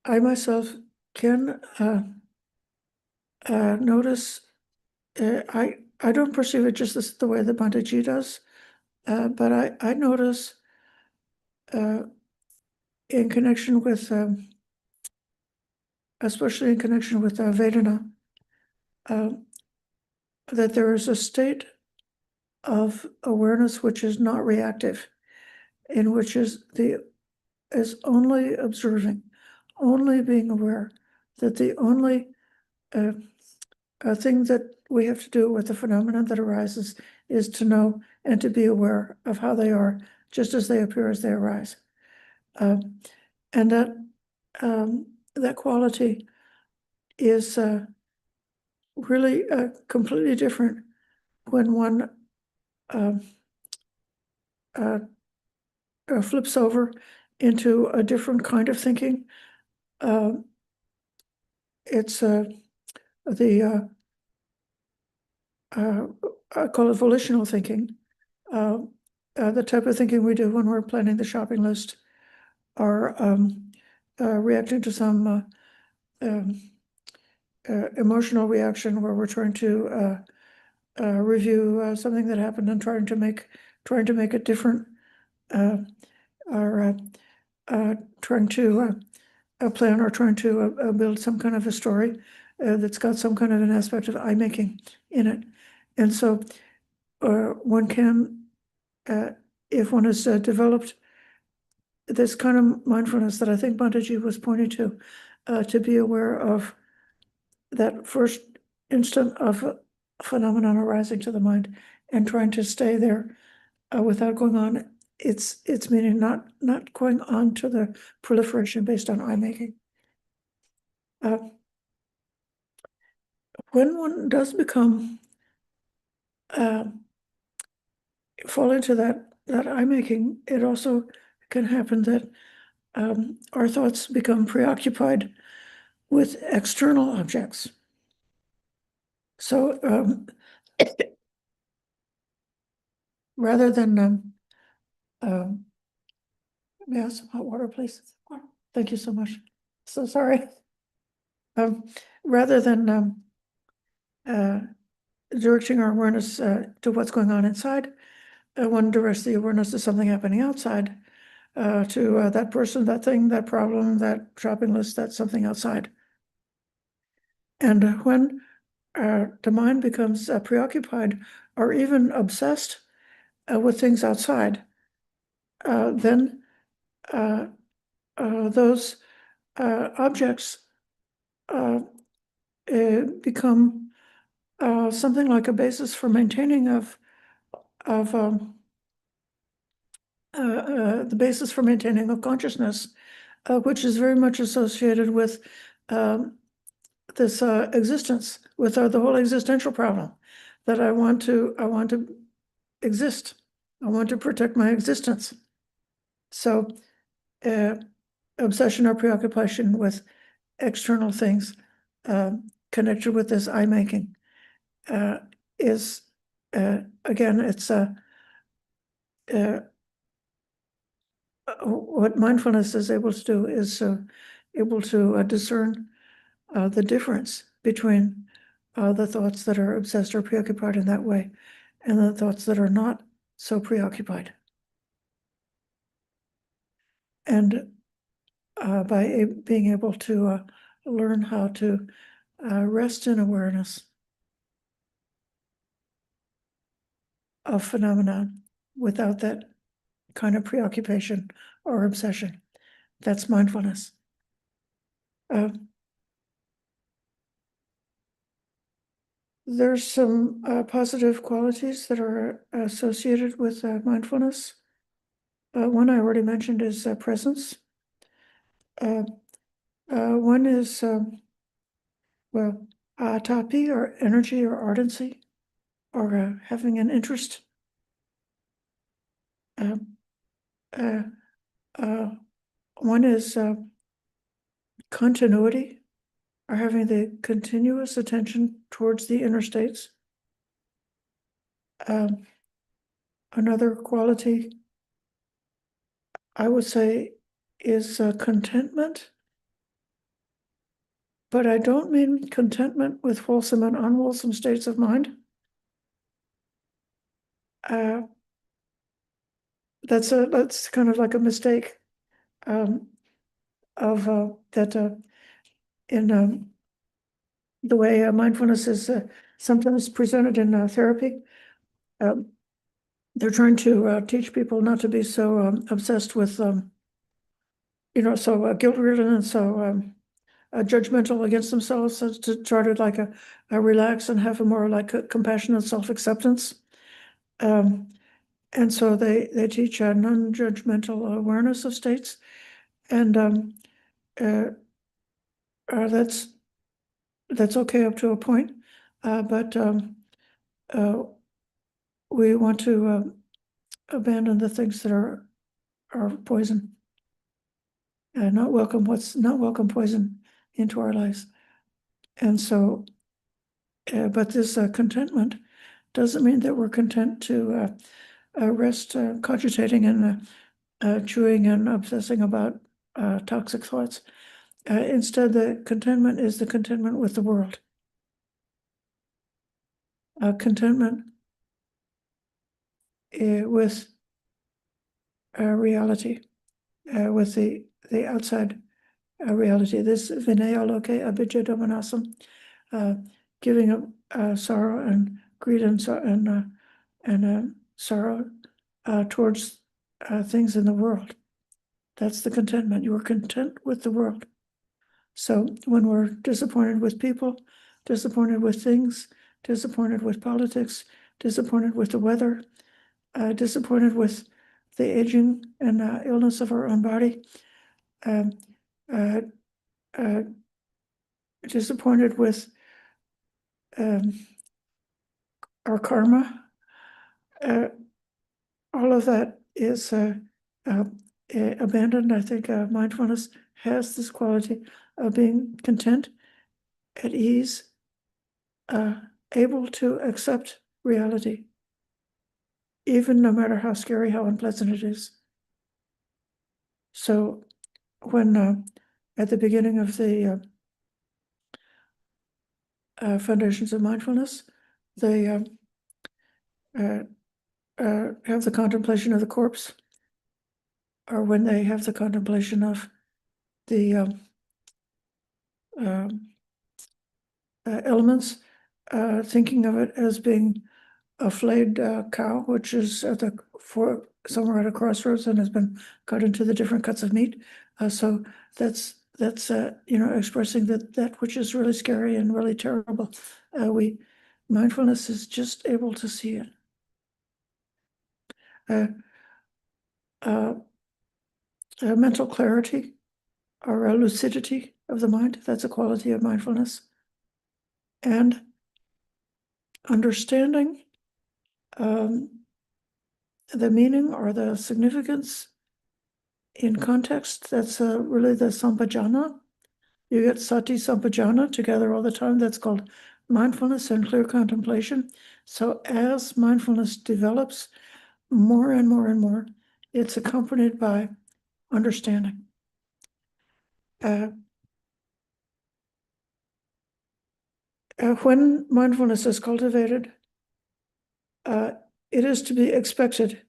I myself can notice, I don't perceive it just the way that Bhanteji does, but I notice in connection with, especially in connection with Vedana, that there is a state of awareness which is not reactive, in which is only observing, only being aware, that the only thing that we have to do with the phenomenon that arises is to know and to be aware of how they are, just as they appear as they arise. And that quality is really completely different when one flips over into a different kind of thinking. It's I call it volitional thinking, the type of thinking we do when we're planning the shopping list, or reacting to some emotional reaction where we're trying to review something that happened and trying to make it different, or trying to plan or trying to build some kind of a story that's got some kind of an aspect of I-making in it. And so one can, if one has developed this kind of mindfulness that I think Bhanteji was pointing to be aware of that first instant of a phenomenon arising to the mind and trying to stay there without going on. It's meaning not going on to the proliferation based on I-making. When one does become fall into that I-making, it also can happen that our thoughts become preoccupied with external objects. So rather than may I have some hot water, please? Thank you so much. So sorry. Rather than directing our awareness to what's going on inside, one directs the awareness to something happening outside, to that person, that thing, that problem, that shopping list, that's something outside. And when the mind becomes preoccupied or even obsessed with things outside, then those objects become something like a basis for maintaining of the basis for maintaining of consciousness, which is very much associated with this existence, with the whole existential problem, that I want to exist. I want to protect my existence. So obsession or preoccupation with external things connected with this I-making is, again, it's what mindfulness is able to do is able to discern the difference between the thoughts that are obsessed or preoccupied in that way and the thoughts that are not so preoccupied. And by being able to learn how to rest in awareness of phenomena without that kind of preoccupation or obsession. That's mindfulness. There's some positive qualities that are associated with mindfulness. One I already mentioned is presence. One is, well, atapi, or energy or ardency, or having an interest. One is continuity, or having the continuous attention towards the inner states. Another quality I would say is contentment, but I don't mean contentment with wholesome and unwholesome states of mind. That's kind of like a mistake of that in the way mindfulness is sometimes presented in therapy. They're trying to teach people not to be so obsessed with, so guilt-ridden and so judgmental against themselves, so to try to like relax and have a more like a compassionate self-acceptance. And so they teach a non-judgmental awareness of states, and that's okay up to a point, but we want to abandon the things that are poison, not welcome poison into our lives. And so, but this contentment doesn't mean that we're content to rest cogitating and chewing and obsessing about toxic thoughts. Instead, the contentment is the contentment with the world. Contentment with reality, with the outside reality. This vinaya loke abhijja domanasam, giving up sorrow and greed and sorrow towards things in the world. That's the contentment. You are content with the world. So when we're disappointed with people, disappointed with things, disappointed with politics, disappointed with the weather, disappointed with the aging and illness of our own body, disappointed with our karma, all of that is abandoned. I think mindfulness has this quality of being content, at ease, able to accept reality, even no matter how scary, how unpleasant it is. So when at the beginning of the foundations of mindfulness, they have the contemplation of the corpse, or when they have the contemplation of the elements, thinking of it as being a flayed cow, which is somewhere at a crossroads and has been cut into the different cuts of meat. So that's expressing that which is really scary and really terrible. Mindfulness is just able to see it. Mental clarity or a lucidity of the mind, that's a quality of mindfulness. And understanding the meaning or the significance in context, that's really the sampajana. You get sati sampajana together all the time. That's called mindfulness and clear contemplation. So as mindfulness develops more and more and more, it's accompanied by understanding. When mindfulness is cultivated, it is to be expected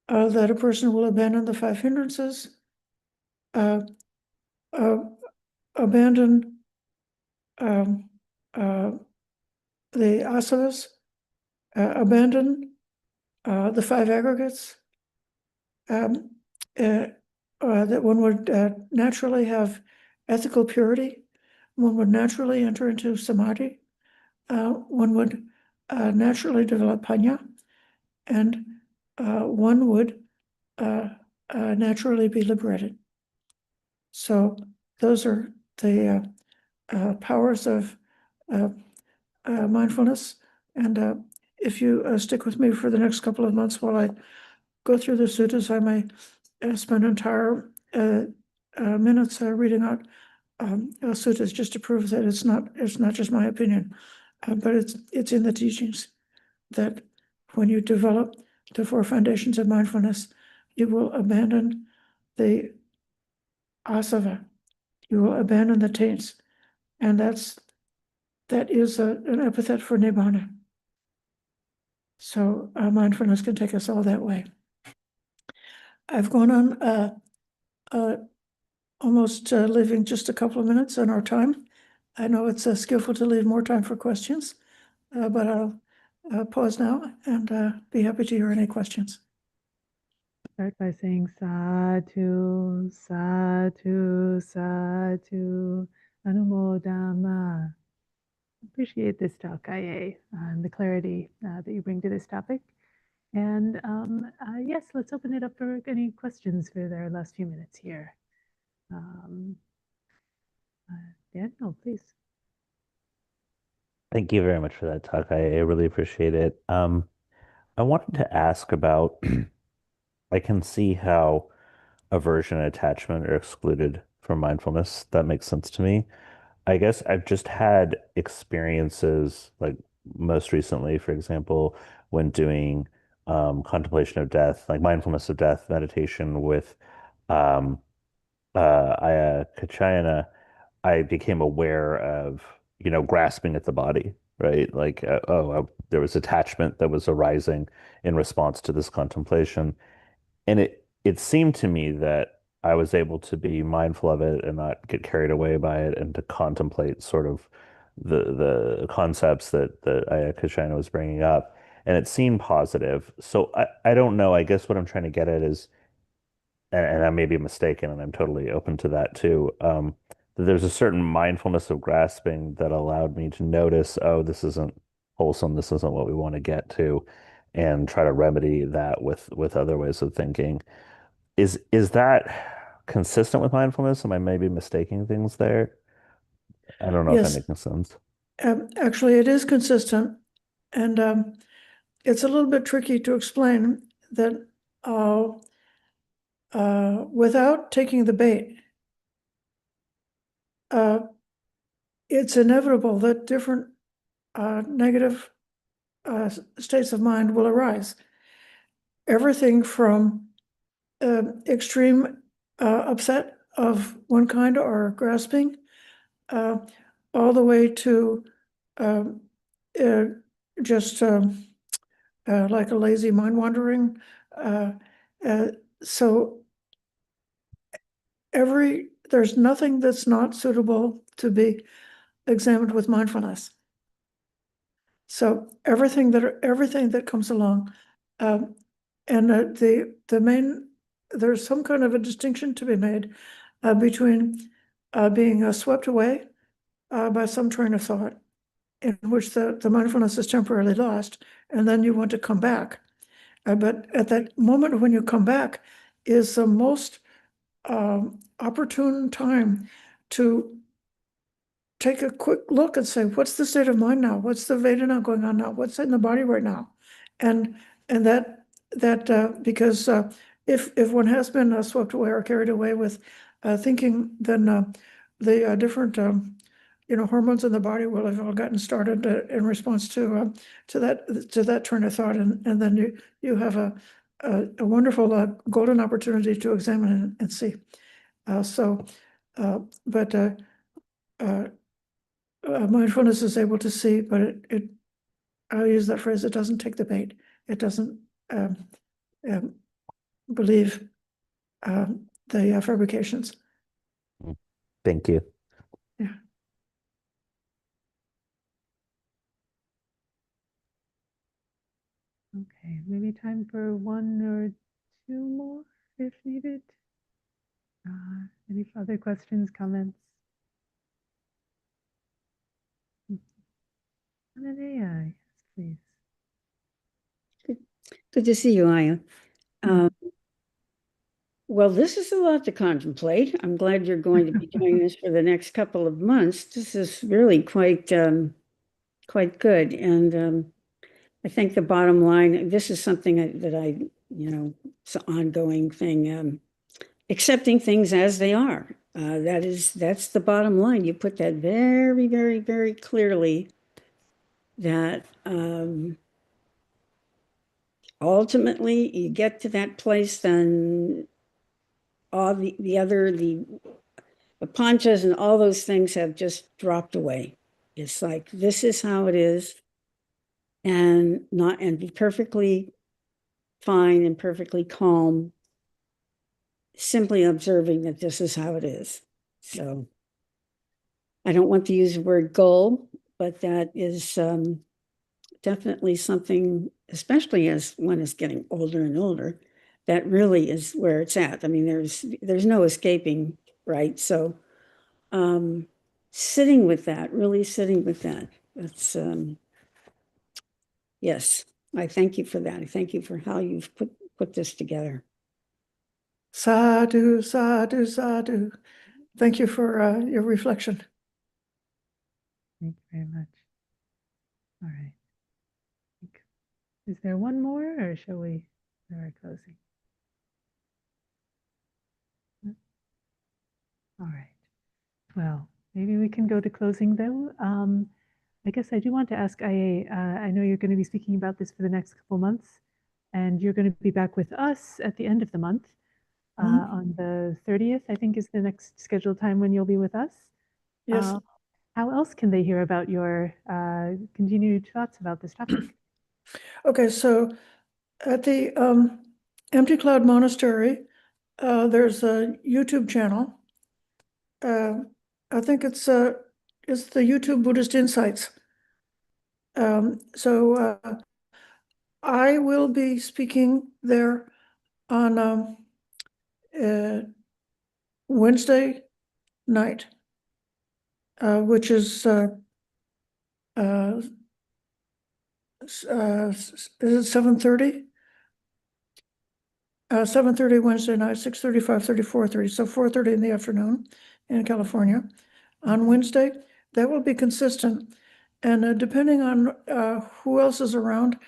that a person will abandon the five hindrances, abandon the asavas, abandon the five aggregates, that one would naturally have ethical purity, one would naturally enter into samadhi, one would naturally develop panya, and one would naturally be liberated. So those are the powers of mindfulness. And if you stick with me for the next couple of months while I go through the suttas, I may spend entire minutes reading out suttas just to prove that it's not just my opinion, but it's in the teachings that when you develop the four foundations of mindfulness, you will abandon the asava, you will abandon the taints, and that is an epithet for nibbana. So mindfulness can take us all that way. I've gone on almost leaving just a couple of minutes on our time. I know it's skillful to leave more time for questions, but I'll pause now and be happy to hear any questions. Start by saying Sadhu, Sadhu, Sadhu, Anumo Dhamma. Appreciate this talk, Ayya, and the clarity that you bring to this topic. And yes, let's open it up for any questions for our last few minutes here. Daniel, please. Thank you very much for that talk. I really appreciate it. I wanted to ask about, I can see how aversion and attachment are excluded from mindfulness. That makes sense to me. I guess I've just had experiences like most recently, for example, when doing contemplation of death, like mindfulness of death meditation with um, Ayya I became aware of, grasping at the body, right? Like, there was attachment that was arising in response to this contemplation. And it seemed to me that I was able to be mindful of it and not get carried away by it and to contemplate sort of the concepts that Ayya was bringing up. And it seemed positive. So I don't know. I guess what I'm trying to get at is, and I may be mistaken, and I'm totally open to that too. That there's a certain mindfulness of grasping that allowed me to notice, oh, this isn't wholesome, this isn't what we want to get to, and try to remedy that with other ways of thinking. Is that consistent with mindfulness? Am I maybe mistaking things there? I don't know if I'm Yes, making sense. actually, it is consistent, and it's a little bit tricky to explain that without taking the bait, it's inevitable that different negative states of mind will arise. Everything from extreme upset of one kind or grasping, all the way to um, uh, just like a lazy mind wandering. Uh, so there's nothing that's not suitable to be examined with mindfulness. So everything that comes along, and there's some kind of a distinction to be made between being swept away by some train of thought in which the mindfulness is temporarily lost, and then you want to come back. But at that moment when you come back is the most opportune time to take a quick look and say, what's the state of mind now? What's the Vedana going on now? What's in the body right now? And because if one has been swept away or carried away with thinking, then the different hormones in the body will have all gotten started in response to that train of thought, and then you have a wonderful golden opportunity to examine and see. But mindfulness is able to see, but I'll use that phrase, it doesn't take the bait. It doesn't um, believe the fabrications. Thank you. Yeah. Okay, maybe time for one or two more if needed. Any other questions, comments? Ananaya, yes, please. Good to see you, Ayya. Well, this is a lot to contemplate. I'm glad you're going to be doing this for the next couple of months. This is really quite good. And I think the bottom line, this is something that it's an ongoing thing. Accepting things as they are. That's the bottom line. You put that very, very, very clearly that ultimately you get to that place, then all the panchas and all those things have just dropped away. It's like, this is how it is, and be perfectly fine and perfectly calm, simply observing that this is how it is. So I don't want to use the word goal, but that is definitely something, especially as one is getting older and older, that really is where it's at. I mean, there's no escaping, right? So sitting with that, really sitting with that. That's yes, I thank you for that. I thank you for how you've put this together. Sadhu, sadhu, sadhu. Thank you for your reflection. Thank you very much. All right. Is there one more, or shall we start closing? All right. Well, maybe we can go to closing though. I guess I do want to ask Ayya, I know you're going to be speaking about this for the next couple months, and you're going to be back with us at the end of the month. On the 30th, I think, is the next scheduled time when you'll be with us. Yes. How else can they hear about your continued thoughts about this topic? Okay, so at the Empty Cloud Monastery, there's a YouTube channel. I think it's the YouTube Buddhist Insights. So I will be speaking there on Wednesday night, which is is it 7:30? 7:30 Wednesday night, 6:30, 5:30, 4:30, so 4:30 in the afternoon in California. On Wednesday, that will be consistent. And depending on who else is around,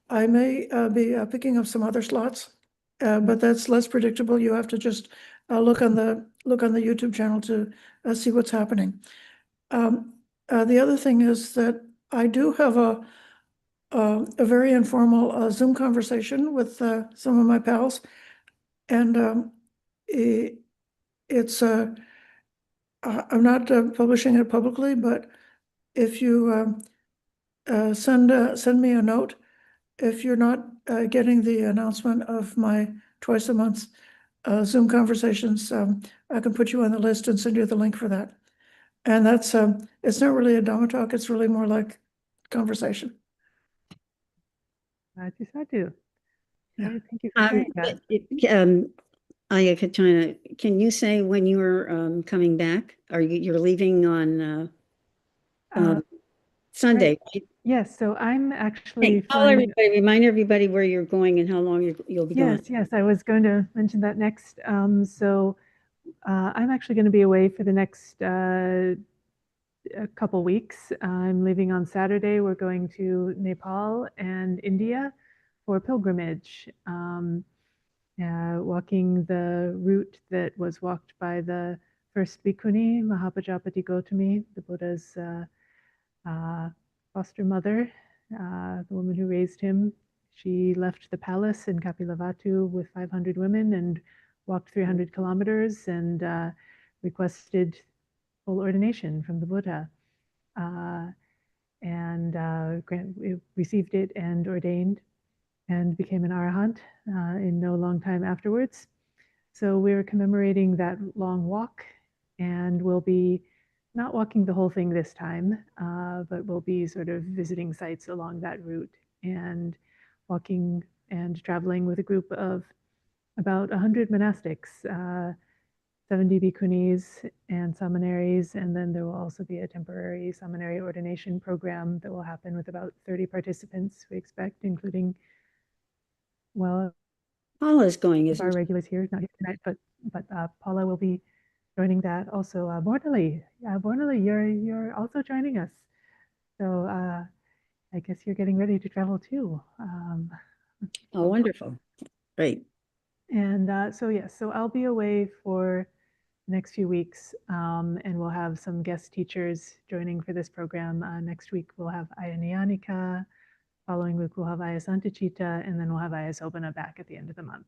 I may be picking up some other slots, but that's less predictable. You have to just look on the YouTube channel to see what's happening. The other thing is that I do have a very informal Zoom conversation with some of my pals, and it's I'm not publishing it publicly, but if you send me a note if you're not getting the announcement of my twice a month Zoom conversations, I can put you on the list and send you the link for that. And that's it's not really a Dhamma talk, it's really more like conversation. Sadhu, sadhu. Yeah. Thank you for sharing that. Ayya Katrina, can you say when you were coming back? You're leaving on Uh, Sunday, right. right? Yes, so I'm actually Hey, flying. remind everybody where you're going and how long you'll be gone. Yes, I was going to mention that next. I'm actually going to be away for the next a couple weeks. I'm leaving on Saturday. We're going to Nepal and India for pilgrimage, walking the route that was walked by the first bhikkhuni, Mahapajapati Gautami, the Buddha's foster mother, the woman who raised him. She left the palace in Kapilavatthu with 500 women and walked 300 kilometers and requested full ordination from the Buddha. And received it and ordained and became an arahant in no long time afterwards. So we're commemorating that long walk, and we'll be not walking the whole thing this time, but we'll be sort of visiting sites along that route and walking and traveling with a group of about 100 monastics, 70 bhikkhunis and seminaries, and then there will also be a temporary seminary ordination program that will happen with about 30 participants, we expect, including, well, Paula's going, our isn't she? regulars here, not here tonight, but Paula will be joining that. Also, Bornali, you're also joining us. So I guess you're getting ready to travel too. Oh, wonderful. Great. And so I'll be away for the next few weeks, and we'll have some guest teachers joining for this program. Next week we'll have Ayya Niyanika. Following week we'll have Ayya Santachita, and then we'll have Ayya Sobhana back at the end of the month.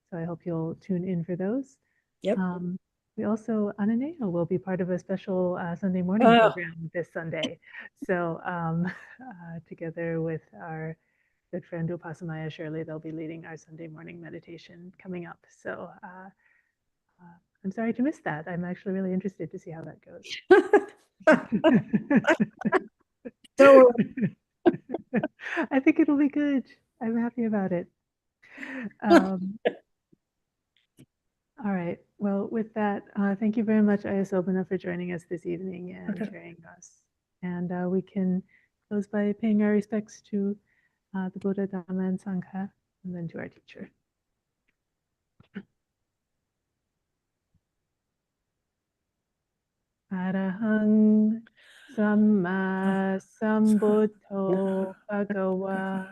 So I hope you'll tune in for those. Yep. We also, Ananeo will be part of a special Sunday morning program this Sunday. So together with our good friend Upasamaya Shirley, they'll be leading our Sunday morning meditation coming up. So I'm sorry to miss that. I'm actually really interested to see how that goes. So I think it'll be good. I'm happy about it. All right. Well, with that, thank you very much, Ayya Sobhana, for joining us this evening and sharing us. And we can close by paying our respects to the Buddha, Dhamma, and Sangha, and then to our teacher. Arahang Samma Sambuddho Bhagava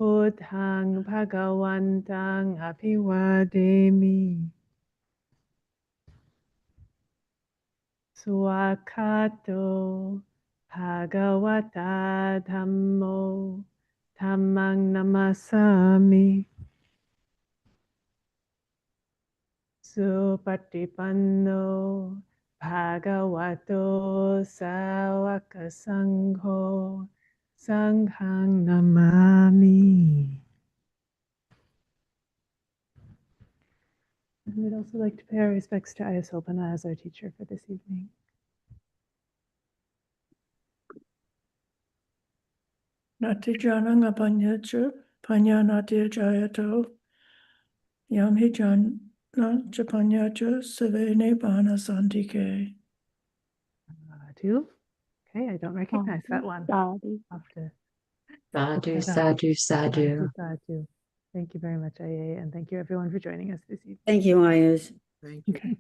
Buddhang Bhagavantang Abhivademi. Swakato Bhagavata Dhammo Dhammang Namasami. Supatipanno Bhagavato Sawaka Sangho Sanghang Namami. And we'd also like to pay our respects to Ayya Sobhana as our teacher for this evening. Nati janang apanyacha panyanati jayato yam hi jan japanyacha savene bana santike. Two. Okay, I don't recognize that one. Sadhu, Sadhu, sadhu, sadhu. Sadhu. Thank you very much, Ayya, and thank you everyone for joining us this evening. thank you, Ayas. Thank you. Okay.